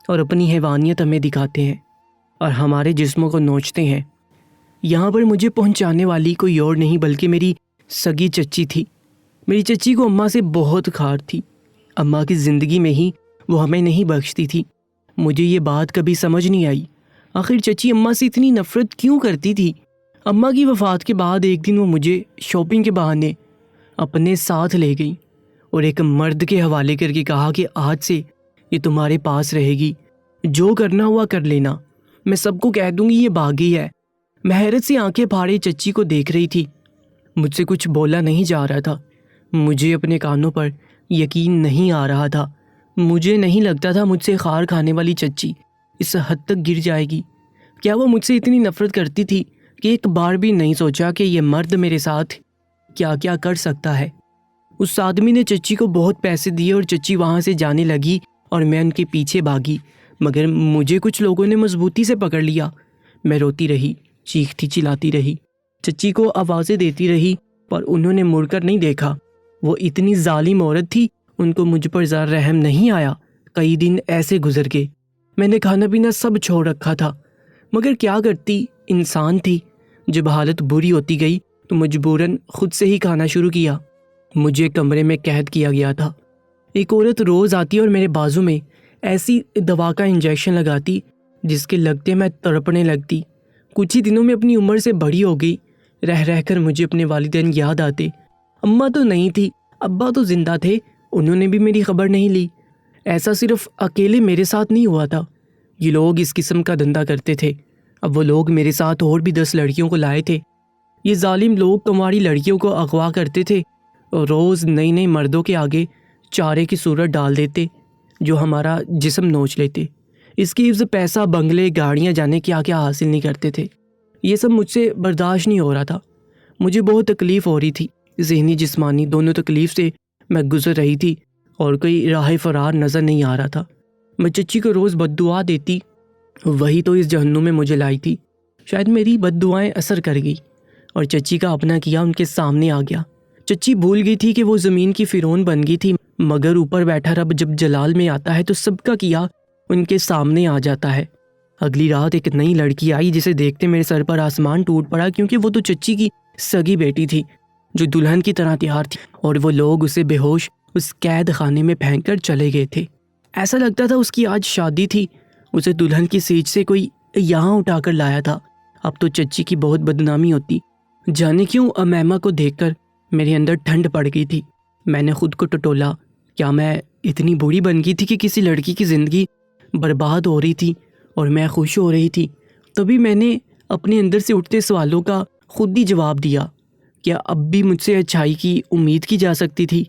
اور اپنی حیوانیت ہمیں دکھاتے ہیں اور ہمارے جسموں کو نوچتے ہیں۔ یہاں پر مجھے پہنچانے والی کوئی اور نہیں بلکہ میری سگی چچی تھی۔ میری چچی کو اماں سے بہت کھار تھی۔ اماں کی زندگی میں ہی وہ ہمیں نہیں بخشتی تھی۔ مجھے یہ بات کبھی سمجھ نہیں آئی، آخر چچی اماں سے اتنی نفرت کیوں کرتی تھی۔ اماں کی وفات کے بعد ایک دن وہ مجھے شاپنگ کے بہانے اپنے ساتھ لے گئی اور ایک مرد کے حوالے کر کے کہا کہ آج سے یہ تمہارے پاس رہے گی، جو کرنا ہوا کر لینا، میں سب کو کہہ دوں گی یہ باغی ہے۔ میں حیرت سے آنکھیں پھاڑے چچی کو دیکھ رہی تھی۔ مجھ سے کچھ بولا نہیں جا رہا تھا۔ مجھے اپنے کانوں پر یقین نہیں آ رہا تھا۔ مجھے نہیں لگتا تھا مجھ سے خار کھانے والی چچی اس حد تک گر جائے گی۔ کیا وہ مجھ سے اتنی نفرت کرتی تھی کہ ایک بار بھی نہیں سوچا کہ یہ مرد میرے ساتھ کیا کیا کر سکتا ہے؟ اس آدمی نے چچی کو بہت پیسے دیے اور چچی وہاں سے جانے لگی اور میں ان کے پیچھے بھاگی، مگر مجھے کچھ لوگوں نے مضبوطی سے پکڑ لیا۔ میں روتی رہی، چیختی چلاتی رہی، چچی کو آوازیں دیتی رہی، پر انہوں نے مڑ کر نہیں دیکھا۔ وہ اتنی ظالم عورت تھی، ان کو مجھ پر ذرا رحم نہیں آیا۔ کئی دن ایسے گزر گئے، میں نے کھانا پینا سب چھوڑ رکھا تھا، مگر کیا کرتی، انسان تھی۔ جب حالت بری ہوتی گئی تو مجبوراً خود سے ہی کھانا شروع کیا۔ مجھے کمرے میں قید کیا گیا تھا۔ ایک عورت روز آتی اور میرے بازو میں ایسی دوا کا انجیکشن لگاتی جس کے لگتے میں تڑپنے لگتی۔ کچھ ہی دنوں میں اپنی عمر سے بڑی ہو گئی۔ رہ رہ کر مجھے اپنے والدین یاد آتے۔ اماں تو نہیں تھی، ابا تو زندہ تھے، انہوں نے بھی میری خبر نہیں لی۔ ایسا صرف اکیلے میرے ساتھ نہیں ہوا تھا، یہ لوگ اس قسم کا دھندا کرتے تھے۔ اب وہ لوگ میرے ساتھ اور بھی 10 لڑکیوں کو لائے تھے۔ یہ ظالم لوگ تمہاری لڑکیوں کو اغوا کرتے تھے اور روز نئی نئی مردوں کے آگے چارے کی صورت ڈال دیتے جو ہمارا جسم نوچ لیتے۔ اس کی عوض پیسہ، بنگلے، گاڑیاں، جانے کیا کیا حاصل نہیں کرتے تھے۔ یہ سب مجھ سے برداشت نہیں ہو رہا تھا۔ مجھے بہت تکلیف ہو رہی تھی، ذہنی جسمانی دونوں تکلیف سے میں گزر رہی تھی اور کوئی راہ فرار نظر نہیں آ رہا تھا۔ میں چچی کو روز بد دعا دیتی، وہی تو اس جہنم میں مجھے لائی تھی۔ شاید میری بد دعائیں اثر کر گئی اور چچی کا اپنا کیا ان کے سامنے آ گیا۔ چچی بھول گئی تھی کہ وہ زمین کی فرعون بن گئی تھی، مگر اوپر بیٹھا رب جب جلال میں آتا ہے تو سب کا کیا ان کے سامنے آ جاتا ہے۔ اگلی رات ایک نئی لڑکی آئی جسے دیکھتے میرے سر پر آسمان ٹوٹ پڑا، کیونکہ وہ تو چچی کی سگی بیٹی تھی جو دلہن کی طرح تیار تھی، اور وہ لوگ اسے بے ہوش اس قید خانے میں پھینک کر چلے گئے تھے۔ ایسا لگتا تھا اس کی آج شادی تھی۔ اسے دلہن کی سیج سے کوئی یہاں اٹھا کر لایا تھا۔ اب تو چچی کی بہت بدنامی ہوتی۔ جانے کیوں امیمہ کو دیکھ کر میرے اندر ٹھنڈ پڑ گئی تھی۔ میں نے خود کو ٹٹولا، کیا میں اتنی بری بن گئی تھی کہ کسی لڑکی کی زندگی برباد ہو رہی تھی اور میں خوش ہو رہی تھی؟ تبھی میں نے اپنے اندر سے اٹھتے سوالوں کا خود ہی جواب دیا۔ کیا اب بھی مجھ سے اچھائی کی امید کی جا سکتی تھی؟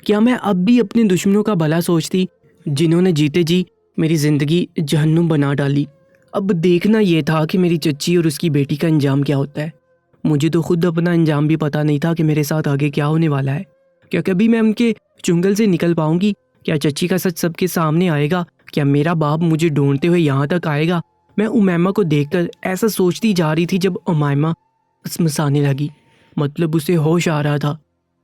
کیا میں اب بھی اپنے دشمنوں کا بھلا سوچتی جنہوں نے جیتے جی میری زندگی جہنم بنا ڈالی؟ اب دیکھنا یہ تھا کہ میری چچی اور اس کی بیٹی کا انجام کیا ہوتا ہے۔ مجھے تو خود اپنا انجام بھی پتہ نہیں تھا کہ میرے ساتھ آگے کیا ہونے والا ہے۔ کیا کبھی میں ان کے چنگل سے نکل پاؤں گی؟ کیا چچی کا سچ سب کے سامنے آئے گا؟ کیا میرا باپ مجھے ڈھونڈتے ہوئے یہاں تک آئے گا؟ میں امیمہ کو دیکھ کر ایسا سوچتی جا رہی تھی جب امیمہ اسمسانے لگی، مطلب اسے ہوش آ رہا تھا۔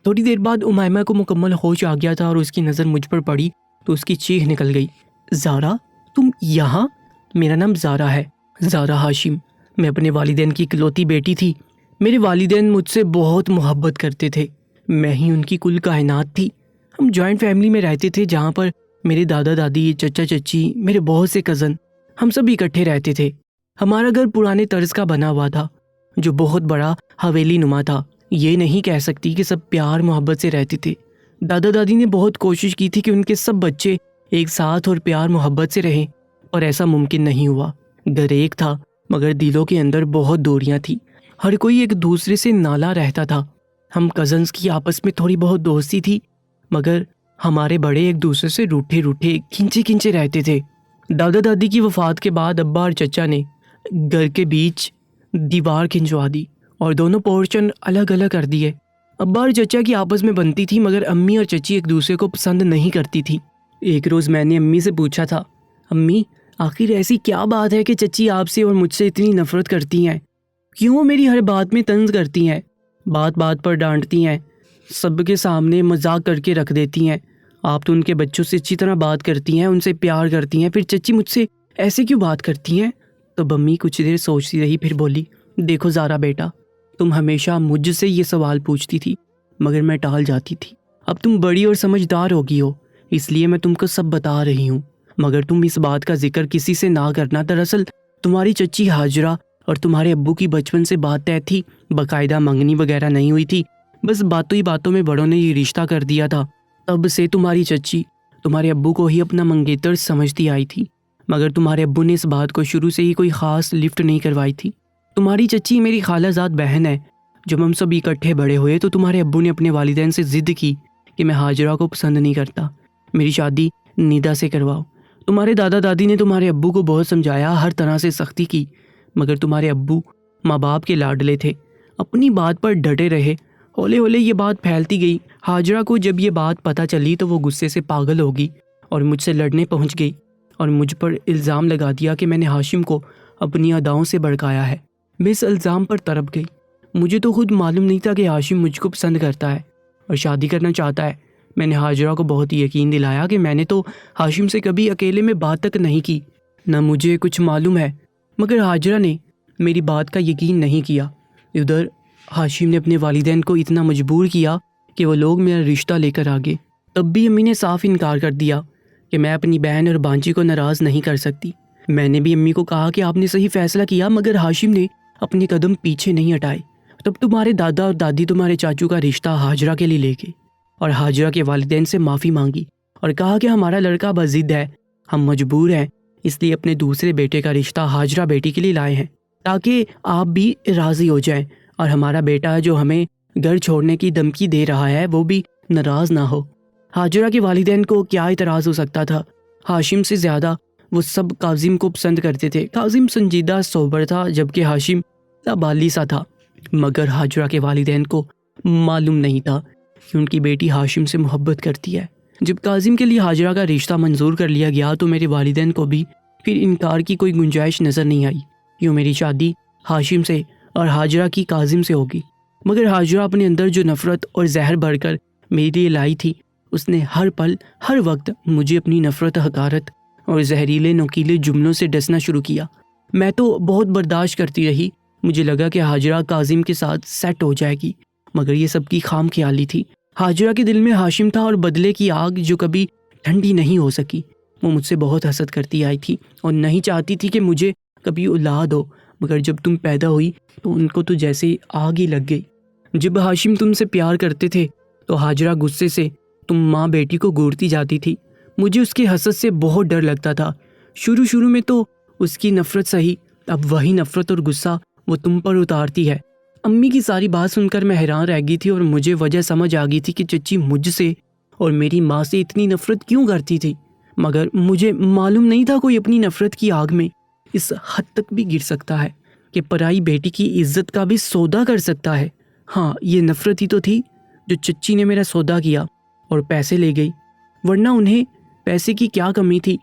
تھوڑی دیر بعد امیمہ کو مکمل ہوش آ گیا تھا اور اس کی نظر مجھ پر پڑی تو اس کی چیخ نکل گئی، زارا تم یہاں؟ میرا نام زارا ہے، زارا ہاشم۔ میں اپنے والدین کی اکلوتی بیٹی تھی۔ میرے والدین مجھ سے بہت محبت کرتے تھے، میں ہی ان کی کل کائنات تھی۔ ہم جوائنٹ فیملی میں رہتے تھے جہاں پر میرے دادا دادی، چچا چچی، میرے بہت سے کزن، ہم سب اکٹھے رہتے تھے۔ ہمارا گھر پرانے طرز کا بنا ہوا تھا جو بہت بڑا حویلی نما تھا۔ یہ نہیں کہہ سکتی کہ سب پیار محبت سے رہتے تھے۔ دادا دادی نے بہت کوشش کی تھی کہ ان کے سب بچے ایک ساتھ اور پیار محبت سے رہیں، اور ایسا ممکن نہیں ہوا۔ گھر ایک تھا مگر دلوں کے اندر بہت دوریاں تھیں۔ ہر کوئی ایک دوسرے سے نالا رہتا تھا۔ ہم کزنز کی آپس میں تھوڑی بہت دوستی تھی مگر ہمارے بڑے ایک دوسرے سے روٹھے روٹھے کھنچے کھنچے رہتے تھے۔ دادا دادی کی وفات کے بعد ابا اور چچا نے گھر کے بیچ دیوار کھنچوا دی اور دونوں پورشن الگ الگ کر دیے۔ ابا اور چچا کی آپس میں بنتی تھی مگر امی اور چچی ایک دوسرے کو پسند نہیں کرتی تھی۔ ایک روز میں نے امی سے پوچھا تھا، امی آخر ایسی کیا بات ہے کہ چچی آپ سے اور مجھ سے اتنی نفرت کرتی ہیں؟ کیوں وہ میری ہر بات میں طنز کرتی ہیں، بات بات پر ڈانٹتی ہیں، سب کے سامنے مذاق کر کے رکھ دیتی ہیں؟ آپ تو ان کے بچوں سے اچھی طرح بات کرتی ہیں، ان سے پیار کرتی ہیں، پھر چچی مجھ سے ایسے کیوں بات کرتی ہیں؟ تب امی کچھ دیر سوچتی رہی، پھر بولی، دیکھو زارا بیٹا، تم ہمیشہ مجھ سے یہ سوال پوچھتی تھی مگر میں ٹال جاتی تھی۔ اب تم بڑی اور سمجھدار ہو گئی ہو اس لیے میں تم کو سب بتا رہی ہوں، مگر تم اس بات کا ذکر کسی سے نہ کرنا۔ دراصل تمہاری چچی ہاجرہ اور تمہارے ابو کی بچپن سے بات طے تھی، باقاعدہ منگنی وغیرہ نہیں ہوئی تھی، بس باتوں ہی باتوں میں بڑوں نے یہ رشتہ کر دیا تھا۔ تب سے تمہاری چچی تمہارے ابو کو ہی اپنا منگیتر سمجھتی آئی تھی، مگر تمہارے ابو نے اس بات کو شروع سے ہی کوئی خاص لفٹ نہیں کروائی تھی۔ تمہاری چچی میری خالہ زاد بہن ہے۔ جب ہم سب اکٹھے بڑے ہوئے تو تمہارے ابو نے اپنے والدین سے ضد کی کہ میں ہاجرہ کو پسند نہیں کرتا، میری شادی نیدا سے کرواؤ۔ تمہارے دادا دادی نے تمہارے ابو کو بہت سمجھایا، ہر طرح سے سختی کی، مگر تمہارے ابو ماں باپ کے لاڈلے تھے، اپنی بات پر ڈٹے رہے۔ ہولے ہولے یہ بات پھیلتی گئی۔ ہاجرہ کو جب یہ بات پتہ چلی تو وہ غصے سے پاگل ہوگی اور مجھ سے لڑنے پہنچ گئی اور مجھ پر الزام لگا دیا کہ میں نے ہاشم کو اپنی اداؤں سے بھڑکایا ہے۔ میں اس الزام پر تڑپ گئی۔ مجھے تو خود معلوم نہیں تھا کہ ہاشم مجھ کو پسند کرتا ہے اور شادی کرنا چاہتا ہے۔ میں نے ہاجرہ کو بہت یقین دلایا کہ میں نے تو ہاشم سے کبھی اکیلے میں بات تک نہیں کی، نہ مجھے کچھ معلوم ہے، مگر ہاجرہ نے میری بات کا یقین نہیں کیا۔ ادھر ہاشم نے اپنے والدین کو اتنا مجبور کیا کہ وہ لوگ میرا رشتہ لے کر آگے۔ تب بھی امی نے صاف انکار کر دیا کہ میں اپنی بہن اور بانجی کو ناراض نہیں کر سکتی۔ میں نے بھی امی کو کہا کہ آپ نے صحیح فیصلہ کیا، مگر ہاشم نے اپنے قدم پیچھے نہیں ہٹائے۔ تب تمہارے دادا اور دادی تمہارے چاچو کا رشتہ ہاجرہ کے لیے لے گئے اور ہاجرہ کے والدین سے معافی مانگی اور کہا کہ ہمارا لڑکا بضد ہے، ہم مجبور ہیں، اس لیے اپنے دوسرے بیٹے کا رشتہ ہاجرہ بیٹی کے لیے لائے ہیں تاکہ آپ بھی راضی ہو جائیں اور ہمارا بیٹا جو ہمیں گھر چھوڑنے کی دھمکی دے رہا ہے وہ بھی ناراض نہ ہو۔ ہاجرہ کے والدین کو کیا اعتراض ہو سکتا تھا؟ ہاشم سے زیادہ وہ سب کاظم کو پسند کرتے تھے۔ کاظم سنجیدہ سوبر تھا جبکہ ہاشم لابالی سا تھا، مگر ہاجرہ کے والدین کو معلوم نہیں تھا کہ ان کی بیٹی ہاشم سے محبت کرتی ہے۔ جب کاظم کے لیے ہاجرہ کا رشتہ منظور کر لیا گیا تو میرے والدین کو بھی پھر انکار کی کوئی گنجائش نظر نہیں آئی۔ یوں میری شادی ہاشم سے اور ہاجرہ کی کاظم سے ہوگی، مگر ہاجرہ اپنے اندر جو نفرت اور زہر بھر کر میرے لیے لائی تھی، اس نے ہر پل ہر وقت مجھے اپنی نفرت، حقارت اور زہریلے نوکیلے جملوں سے ڈسنا شروع کیا۔ میں تو بہت برداشت کرتی رہی، مجھے لگا کہ ہاجرہ کاظم کے ساتھ سیٹ ہو جائے گی، مگر یہ سب کی خام خیالی تھی۔ ہاجرہ کے دل میں ہاشم تھا اور بدلے کی آگ جو کبھی ٹھنڈی نہیں ہو سکی۔ وہ مجھ سے بہت حسد کرتی آئی تھی اور نہیں چاہتی تھی کہ مجھے کبھی اولاد ہو، مگر جب تم پیدا ہوئی تو ان کو تو جیسے آگ ہی لگ گئی۔ جب ہاشم تم سے پیار کرتے تھے تو ہاجرہ غصے سے تم ماں بیٹی کو گھورتی جاتی تھی۔ مجھے اس کے حسد سے بہت ڈر لگتا تھا۔ شروع میں تو اس کی نفرت سہی، اب وہی نفرت اور غصہ وہ تم پر اتارتی ہے۔ امی کی ساری بات سن کر میں حیران رہ گئی تھی اور مجھے وجہ سمجھ آ گئی تھی کہ چچی مجھ سے اور میری ماں سے اتنی نفرت کیوں کرتی تھی، مگر مجھے معلوم نہیں تھا کوئی اپنی نفرت کی آگ میں اس حد تک بھی گر سکتا ہے کہ پرائی بیٹی کی عزت کا بھی سودا کر سکتا ہے۔ ہاں، یہ نفرت ہی تو تھی جو چچی نے میرا سودا کیا اور پیسے لے گئی، ورنہ انہیں پیسے کی کیا کمی تھی،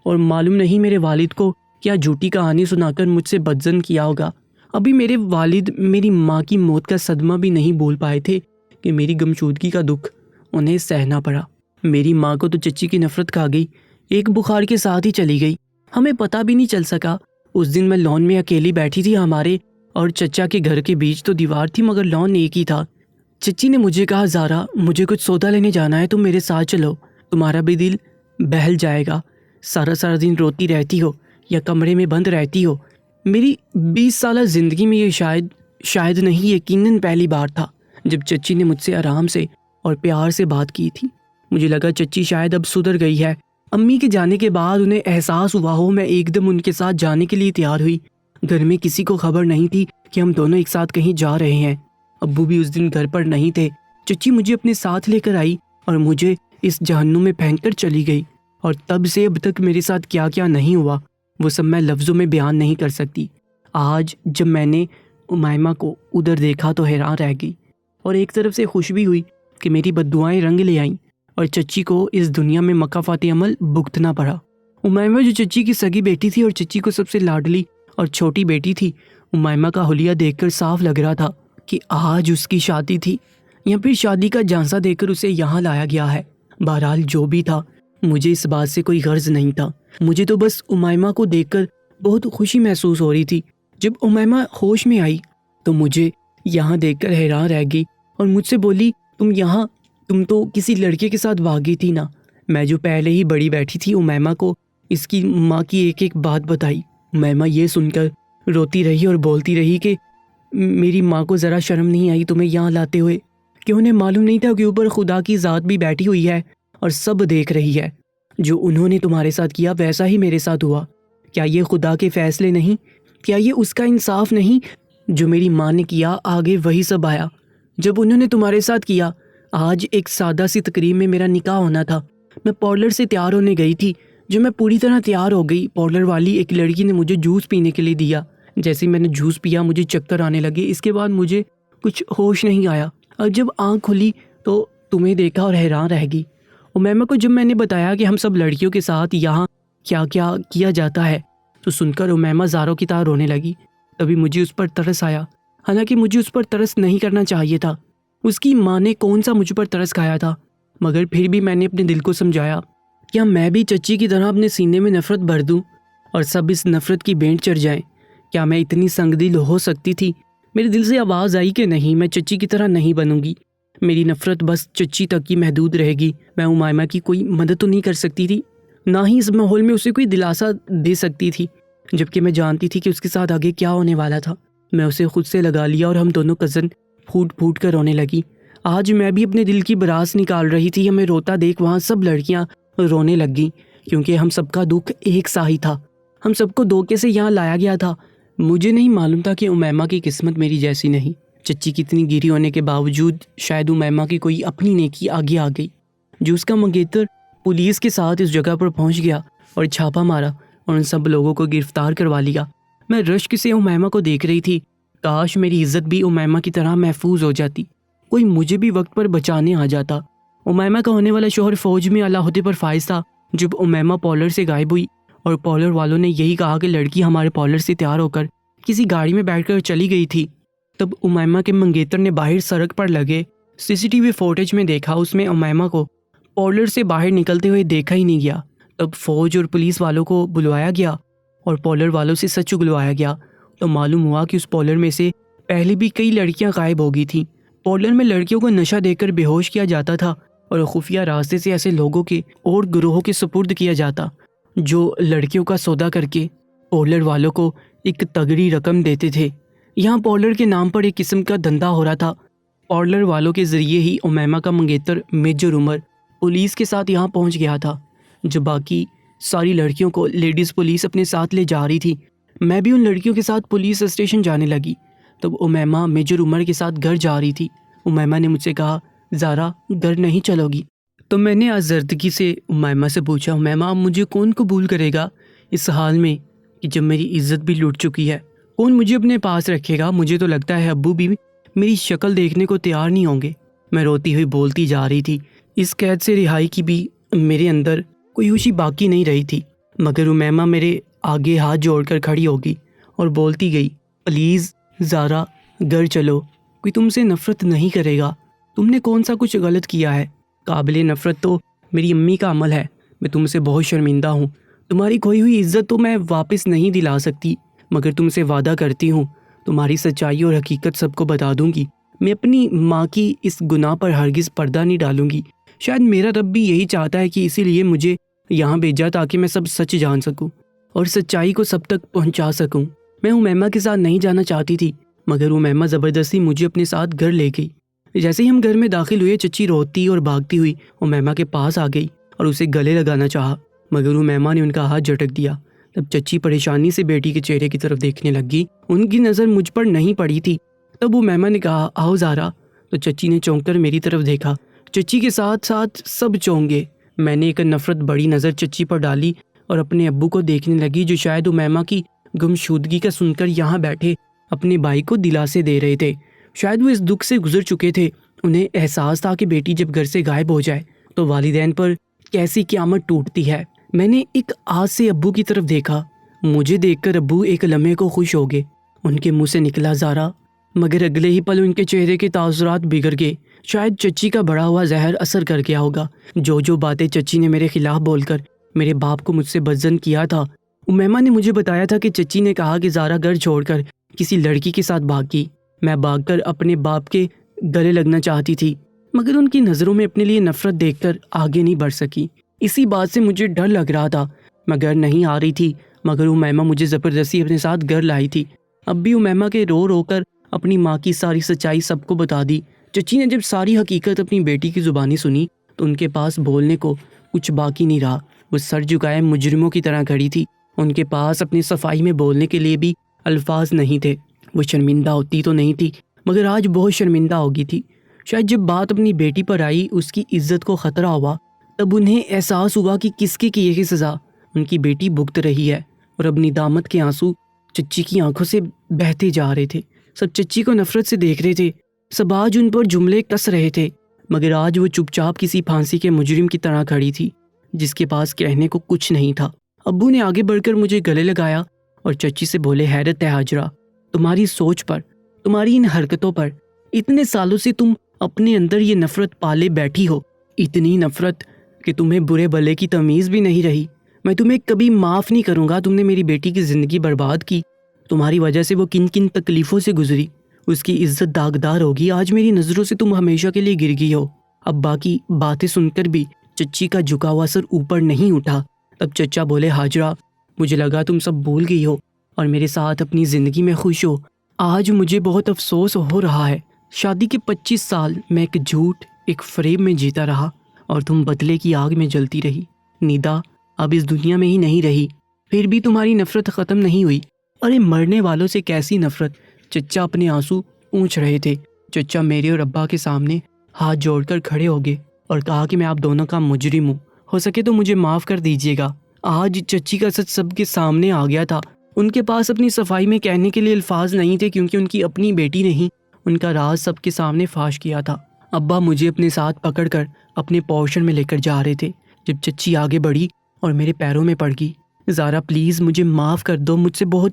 اور معلوم نہیں میرے والد کو کیا جھوٹی کہانی سنا کر مجھ سے بدظن کیا ہوگا۔ ابھی میرے والد میری ماں کی موت کا صدمہ بھی نہیں بول پائے تھے کہ میری گمشدگی کا دکھ انہیں سہنا پڑا۔ میری ماں کو تو چچی کی نفرت کھا گئی، ایک بخار کے ساتھ ہی چلی گئی، ہمیں پتہ بھی نہیں چل سکا۔ اس دن میں لان میں اکیلی بیٹھی تھی، ہمارے اور چچا کے گھر کے بیچ تو دیوار تھی مگر لان ایک ہی تھا۔ چچی نے مجھے کہا، زارا مجھے کچھ سودا لینے جانا ہے، تم میرے ساتھ چلو، تمہارا بھی دل بہل جائے گا، سارا دن روتی رہتی ہو یا کمرے میں بند رہتی ہو۔ میری 20 سالہ زندگی میں یہ شاید نہیں، یقیناً پہلی بار تھا جب چچی نے مجھ سے آرام سے اور پیار سے بات کی تھی۔ مجھے لگا چچی شاید اب سدھر گئی ہے۔ امی کے جانے کے بعد انہیں احساس ہوا ہو، میں ایک دم ان کے ساتھ جانے کے لیے تیار ہوئی۔ گھر میں کسی کو خبر نہیں تھی کہ ہم دونوں ایک ساتھ کہیں جا رہے ہیں۔ ابو بھی اس دن گھر پر نہیں تھے۔ چچی مجھے اپنے ساتھ لے کر آئی اور مجھے اس جہنم میں پھینک کر چلی گئی، اور تب سے اب تک میرے ساتھ کیا کیا نہیں ہوا وہ سب میں لفظوں میں بیان نہیں کر سکتی۔ آج جب میں نے امیمہ کو ادھر دیکھا تو حیران رہ گئی، اور ایک طرف سے خوش بھی ہوئی کہ میری بددعائیں رنگ لے آئیں اور چچی کو اس دنیا میں مکافات عمل بھگتنا پڑا۔ امیمہ جو چچی کی سگی بیٹی تھی اور چچی کو سب سے لاڈلی اور چھوٹی بیٹی تھی، امیمہ کا حلیہ دیکھ کر صاف لگ رہا تھا کہ آج اس کی شادی تھی یا پھر شادی کا جھانسا دے کر اسے یہاں لایا گیا ہے۔ بہرحال جو بھی تھا، مجھے اس بات سے کوئی غرض نہیں تھا، مجھے تو بس امیمہ کو دیکھ کر بہت خوشی محسوس ہو رہی تھی۔ جب امیمہ ہوش میں آئی تو مجھے یہاں دیکھ کر حیران رہ گئی اور مجھ سے بولی، تم تو کسی لڑکے کے ساتھ بھاگی تھی نا؟ میں جو پہلے ہی بڑی بیٹھی تھی امیمہ کو اس کی ماں کی ایک ایک بات بتائی۔ امیمہ یہ سن کر روتی رہی اور بولتی رہی کہ میری ماں کو ذرا شرم نہیں آئی تمہیں یہاں لاتے ہوئے، کہ انہیں معلوم نہیں تھا کہ اوپر خدا کی ذات بھی بیٹھی ہوئی ہے اور سب دیکھ رہی ہے۔ جو انہوں نے تمہارے ساتھ کیا ویسا ہی میرے ساتھ ہوا۔ کیا یہ خدا کے فیصلے نہیں؟ کیا یہ اس کا انصاف نہیں؟ جو میری ماں نے کیا آگے وہی سب آیا۔ جب انہوں نے تمہارے ساتھ کیا، آج ایک سادہ سی تقریب میں میرا نکاح ہونا تھا، میں پارلر سے تیار ہونے گئی تھی۔ جو میں پوری طرح تیار ہو گئی، پارلر والی ایک لڑکی نے مجھے جوس پینے کے لیے دیا۔ جیسے میں نے جوس پیا مجھے چکر آنے لگے، اس کے بعد مجھے کچھ ہوش نہیں آیا، اور جب آنکھ کھلی تو تمہیں دیکھا اور حیران رہ گئی۔ امیمہ کو جب میں نے بتایا کہ ہم سب لڑکیوں کے ساتھ یہاں کیا کیا کیا جاتا ہے تو سن کر امیمہ زاروں کی طرح رونے لگی۔ تبھی مجھے اس پر ترس آیا، حالانکہ مجھے اس پر ترس نہیں کرنا چاہیے تھا۔ اس کی ماں نے کون سا مجھ پر ترس کھایا تھا، مگر پھر بھی میں نے اپنے دل کو سمجھایا، کیا میں بھی چچی کی طرح اپنے سینے میں نفرت بھر دوں اور سب اس نفرت کی بینٹ چڑھ جائیں؟ کیا میں اتنی سنگ دل ہو سکتی تھی؟ میرے دل سے آواز آئی کہ نہیں، میں چچی کی طرح نہیں بنوں گی، میری نفرت بس چچی تک ہی محدود رہے گی۔ میں امیمہ کی کوئی مدد تو نہیں کر سکتی تھی، نہ ہی اس ماحول میں اسے کوئی دلاسا دے سکتی تھی، جبکہ میں جانتی تھی کہ اس کے ساتھ آگے کیا ہونے والا تھا۔ میں اسے خود سے لگا لیا اور ہم دونوں کزن پھوٹ پھوٹ کر رونے لگی۔ آج میں بھی اپنے دل کی براس نکال رہی تھی، ہمیں روتا دیکھ وہاں سب لڑکیاں رونے لگ گئیں، کیونکہ ہم سب کا دکھ ایک سا ہی تھا، ہم سب کو دھوکے سے یہاں لایا گیا تھا۔ مجھے نہیں معلوم تھا کہ امیمہ کی قسمت میری جیسی نہیں۔ چچی کی اتنی گیری ہونے کے باوجود شاید امیمہ کی کوئی اپنی نیکی آگے آ گئی، جو اس کا منگیتر پولیس کے ساتھ اس جگہ پر پہنچ گیا اور چھاپا مارا اور ان سب لوگوں کو گرفتار کروا لیا۔ میں رشک سے امیمہ کو دیکھ رہی تھی، کاش میری عزت بھی امیمہ کی طرح محفوظ ہو جاتی، کوئی مجھے بھی وقت پر بچانے آ جاتا۔ امیمہ کا ہونے والا شوہر فوج میں اعلیٰ عہدے پر فائز تھا۔ جب امیمہ پارلر سے غائب ہوئی اور پارلر والوں نے یہی کہا کہ لڑکی ہمارے پارلر سے تیار ہو کر کسی گاڑی میں بیٹھ کر چلی گئی تھی، تب امیمہ کے منگیتر نے باہر سڑک پر لگے CCTV فوٹیج میں دیکھا، اس میں امیمہ کو پارلر سے باہر نکلتے ہوئے دیکھا ہی نہیں گیا۔ تب فوج اور پولیس والوں کو بلوایا گیا اور پارلر والوں سے سچ اگلوایا گیا، تو معلوم ہوا کہ اس پارلر میں سے پہلے بھی کئی لڑکیاں غائب ہو گئی تھیں۔ پارلر میں لڑکیوں کو نشہ دے کر بے ہوش کیا جاتا تھا اور خفیہ راستے سے ایسے لوگوں کے اور گروہوں کے سپرد کیا جاتا جو لڑکیوں کا سودا کر کے پارلر والوں کو ایک تگڑی رقم دیتے تھے۔ یہاں پارلر کے نام پر ایک قسم کا دھندا ہو رہا تھا۔ پارلر والوں کے ذریعے ہی امیمہ کا منگیتر میجر عمر پولیس کے ساتھ یہاں پہنچ گیا تھا۔ جو باقی ساری لڑکیوں کو لیڈیز پولیس اپنے ساتھ لے جا رہی تھی، میں بھی ان لڑکیوں کے ساتھ پولیس اسٹیشن جانے لگی۔ تب امیمہ میجر عمر کے ساتھ گھر جا رہی تھی۔ امیمہ نے مجھ سے کہا، زارا گھر نہیں چلو گی؟ تو میں نے آزردگی سے امیمہ سے پوچھا، امیمہ مجھے کون قبول کرے گا اس حال میں کہ جب میری عزت بھی لوٹ چکی ہے؟ کون مجھے اپنے پاس رکھے گا؟ مجھے تو لگتا ہے ابو بھی میری شکل دیکھنے کو تیار نہیں ہوں گے۔ میں روتی ہوئی بولتی جا رہی تھی۔ اس قید سے رہائی کی بھی میرے اندر کوئی خوشی باقی نہیں رہی تھی، مگر امیمہ میرے آگے ہاتھ جوڑ کر کھڑی ہوگی اور بولتی گئی، پلیز زارا گھر چلو، کوئی تم سے نفرت نہیں کرے گا، تم نے کون سا کچھ غلط کیا ہے؟ قابل نفرت تو میری امی کا عمل ہے۔ میں تم سے بہت شرمندہ ہوں، تمہاری کھوئی ہوئی عزت تو میں واپس نہیں دلا سکتی، مگر تم سے وعدہ کرتی ہوں تمہاری سچائی اور حقیقت سب کو بتا دوں گی۔ میں اپنی ماں کی اس گناہ پر ہرگز پردہ نہیں ڈالوں گی۔ شاید میرا رب بھی یہی چاہتا ہے کہ اسی لیے مجھے یہاں بھیجا تاکہ میں سب سچ جان سکوں اور سچائی کو سب تک پہنچا سکوں۔ میں امیمہ کے ساتھ نہیں جانا چاہتی تھی، مگر امیمہ زبردستی مجھے اپنے ساتھ گھر لے گئی۔ جیسے ہی ہم گھر میں داخل ہوئے، چچی روتی اور بھاگتی ہوئی امیمہ کے پاس آ گئی اور اسے گلے لگانا چاہا، مگر امیمہ نے ان کا ہاتھ جھٹک دیا۔ تب چچی پریشانی سے بیٹی کے چہرے کی طرف دیکھنے لگی، ان کی نظر مجھ پر نہیں پڑی تھی۔ تب امیمہ نے کہا، آؤ زارا۔ تو چچی نے چونک کر میری طرف دیکھا۔ چچی کے ساتھ ساتھ سب چونک گئے۔ میں نے ایک نفرت بڑی نظر چچی پر ڈالی اور اپنے ابو کو دیکھنے لگی، جو شاید امیمہ کی گمشدگی کا سن کر یہاں بیٹھے اپنے بھائی کو دلاسے دے رہے تھے۔ شاید وہ اس دکھ سے گزر چکے تھے۔ انہیں احساس تھا کہ بیٹی جب گھر سے غائب ہو جائے تو والدین پر کیسی قیامت ٹوٹتی ہے۔ میں نے ایک آس سے ابو کی طرف دیکھا۔ مجھے دیکھ کر ابو ایک لمحے کو خوش ہو گئے۔ ان کے منہ سے نکلا، زارا، مگر اگلے ہی پل ان کے چہرے کے تاثرات بگڑ گئے۔ شاید چچی کا بڑا ہوا زہر اثر کر گیا ہوگا۔ جو باتیں چچی نے میرے خلاف بول کر میرے باپ کو مجھ سے بدظن کیا تھا، امیمہ نے مجھے بتایا تھا کہ چچی نے کہا کہ زارا گھر چھوڑ کر کسی لڑکی کے ساتھ بھاگ گئی۔ میں بھاگ کر اپنے باپ کے گلے لگنا چاہتی تھی، مگر ان کی نظروں میں اپنے لیے نفرت دیکھ کر آگے نہیں بڑھ سکی۔ اسی بات سے مجھے ڈر لگ رہا تھا۔ میں گھر نہیں آ رہی تھی، مگر امیمہ مجھے زبردستی اپنے ساتھ گھر لائی تھی۔ اب بھی امیمہ کے رو رو کر اپنی ماں کی ساری سچائی سب کو بتا دی۔ چچی نے جب ساری حقیقت اپنی بیٹی کی زبانی سنی تو ان کے پاس بولنے کو کچھ باقی نہیں رہا۔ وہ سر جھکائے مجرموں کی طرح کھڑی تھی۔ ان کے پاس اپنی صفائی میں بولنے کے لیے بھی الفاظ نہیں تھے۔ وہ شرمندہ ہوتی تو نہیں تھی، مگر آج بہت شرمندہ ہو گئی تھی۔ شاید جب بات اپنی بیٹی پر آئی، اس کی عزت کو خطرہ ہوا، تب انہیں احساس ہوا کہ کس کے کیے کی سزا ان کی بیٹی بھگت رہی ہے، اور اب ندامت کے آنسو چچی کی آنکھوں سے بہتے جا رہے تھے۔ سب چچی کو نفرت سے دیکھ رہے تھے، سب آج ان پر جملے کس رہے تھے، مگر آج وہ چپ چاپ کسی پھانسی کے مجرم کی طرح کھڑی تھی جس کے پاس کہنے کو کچھ نہیں تھا۔ ابو نے آگے بڑھ کر مجھے گلے لگایا اور چچی سے بولے، حیرت ہے ہاجرہ تمہاری سوچ پر، تمہاری ان حرکتوں پر۔ اتنے سالوں سے تم اپنے اندر یہ نفرت پالے بیٹھی ہو، اتنی نفرت کہ تمہیں برے بھلے کی تمیز بھی نہیں رہی۔ میں تمہیں کبھی معاف نہیں کروں گا۔ تم نے میری بیٹی کی زندگی برباد کی، تمہاری وجہ سے وہ کن کن تکلیفوں سے گزری، اس کی عزت داغدار ہوگی۔ آج میری نظروں سے تم ہمیشہ کے لیے گر گئی ہو۔ اب باقی باتیں سن کر بھی چچی کا جھکا ہوا سر اوپر نہیں اٹھا۔ تب چچا بولے، ہاجرہ مجھے لگا تم سب بھول گئی ہو اور میرے ساتھ اپنی زندگی میں خوش ہو۔ آج مجھے بہت افسوس ہو رہا ہے۔ شادی کے 25 سال میں ایک جھوٹ، ایک فریب میں جیتا رہا اور تم بدلے کی آگ میں جلتی رہی۔ نیدا اب اس دنیا میں ہی نہیں رہی، پھر بھی تمہاری نفرت ختم نہیں ہوئی۔ ارے مرنے والوں سے کیسی نفرت؟ چچا اپنے آنسو پونچھ رہے تھے۔ چچا میرے اور ابا کے سامنے ہاتھ جوڑ کر کھڑے ہو گئے اور کہا کہ میں آپ دونوں کا مجرم ہوں، ہو سکے تو مجھے معاف کر دیجیے گا۔ آج چچی کا سچ سب کے سامنے آ گیا تھا۔ ان کے پاس اپنی صفائی میں کہنے کے لیے الفاظ نہیں تھے، کیونکہ ان کی اپنی بیٹی نہیں ان کا راز سب کے سامنے فاش کیا تھا۔ ابا مجھے اپنے ساتھ پکڑ کر اپنے پورشن میں لے کر جا رہے تھے جب چچی آگے بڑھی اور میرے پیروں میں پڑ گئی۔ زارا پلیز مجھے معاف کر دو، مجھ سے بہت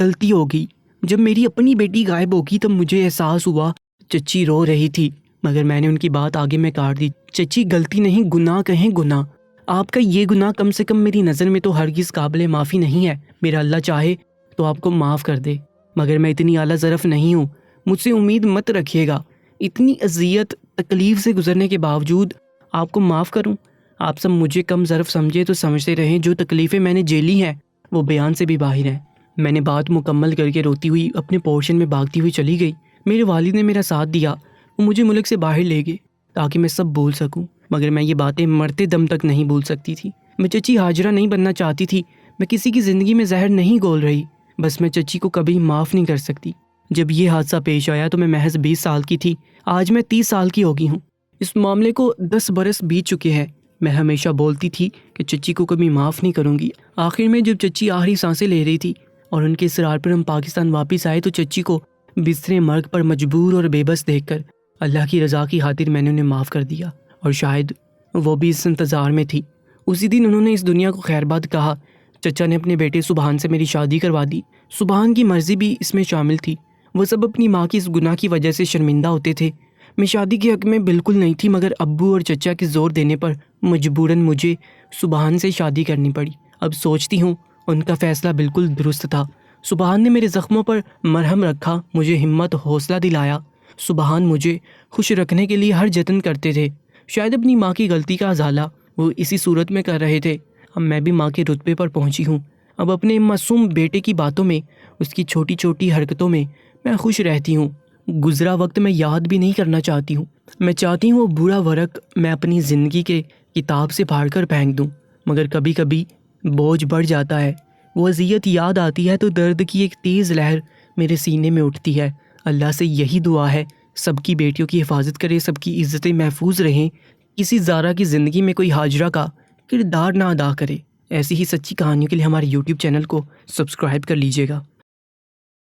غلطی ہو گئی۔ جب میری اپنی بیٹی غائب ہوگی تب مجھے احساس ہوا چچی رو رہی تھی، مگر میں نے ان کی بات آگے میں کاٹ دی۔ چچی غلطی نہیں، گناہ کہیں گناہ۔ آپ کا یہ گناہ کم سے کم میری نظر میں تو ہرگز قابل معافی نہیں ہے۔ میرا اللہ چاہے تو آپ کو معاف کر دے، مگر میں اتنی اعلیٰ ظرف نہیں ہوں۔ مجھ سے امید مت رکھیے گا۔ اتنی اذیت تکلیف سے گزرنے کے باوجود آپ کو معاف کروں؟ آپ سب مجھے کم ظرف سمجھے تو سمجھتے رہیں، جو تکلیفیں میں نے جھیلی ہیں وہ بیان سے بھی باہر ہیں۔ میں نے بات مکمل کر کے روتی ہوئی اپنے پورشن میں بھاگتی ہوئی چلی گئی۔ میرے والد نے میرا ساتھ دیا، وہ مجھے ملک سے باہر لے گئے تاکہ میں سب بھول سکوں، مگر میں یہ باتیں مرتے دم تک نہیں بھول سکتی تھی۔ میں چچی ہاجرہ نہیں بننا چاہتی تھی، میں کسی کی زندگی میں زہر نہیں گھول رہی، بس میں چچی کو کبھی معاف نہیں کر سکتی۔ جب یہ حادثہ پیش آیا تو میں محض 20 سال کی تھی، آج میں 30 سال کی ہو گئی ہوں۔ اس معاملے کو 10 برس بیت چکے ہیں۔ میں ہمیشہ بولتی تھی کہ چچی کو کبھی معاف نہیں کروں گی۔ آخر میں جب چچی آخری سانسیں لے رہی تھی اور ان کے اصرار پر ہم پاکستان واپس آئے تو چچی کو بستر مرگ پر مجبور اور بے بس دیکھ کر اللہ کی رضا کی خاطر میں نے انہیں معاف کر دیا، اور شاید وہ بھی اس انتظار میں تھی۔ اسی دن انہوں نے اس دنیا کو خیر باد کہا۔ چچا نے اپنے بیٹے سبحان سے میری شادی کروا دی۔ سبحان کی مرضی بھی اس میں شامل تھی۔ وہ سب اپنی ماں کی اس گناہ کی وجہ سے شرمندہ ہوتے تھے۔ میں شادی کے حق میں بالکل نہیں تھی، مگر ابو اور چچا کے زور دینے پر مجبوراً مجھے سبحان سے شادی کرنی پڑی۔ اب سوچتی ہوں ان کا فیصلہ بالکل درست تھا۔ سبحان نے میرے زخموں پر مرہم رکھا، مجھے ہمت حوصلہ دلایا۔ سبحان مجھے خوش رکھنے کے لیے ہر جتن کرتے تھے۔ شاید اپنی ماں کی غلطی کا ازالہ وہ اسی صورت میں کر رہے تھے۔ اب میں بھی ماں کے رتبے پر پہنچی ہوں۔ اب اپنے معصوم بیٹے کی باتوں میں، اس کی چھوٹی چھوٹی حرکتوں میں میں خوش رہتی ہوں۔ گزرا وقت میں یاد بھی نہیں کرنا چاہتی ہوں۔ میں چاہتی ہوں وہ برا ورق میں اپنی زندگی کے کتاب سے پھاڑ کر پھینک دوں، مگر کبھی کبھی بوجھ بڑھ جاتا ہے۔ وہ اذیت یاد آتی ہے تو درد کی ایک تیز لہر میرے سینے میں اٹھتی ہے۔ اللہ سے یہی دعا ہے سب کی بیٹیوں کی حفاظت کرے، سب کی عزتیں محفوظ رہیں، کسی زارا کی زندگی میں کوئی ہاجرہ کا کردار نہ ادا کرے۔ ایسی ہی سچی کہانیوں کے لیے ہمارے YouTube چینل کو سبسکرائب کر لیجیے گا۔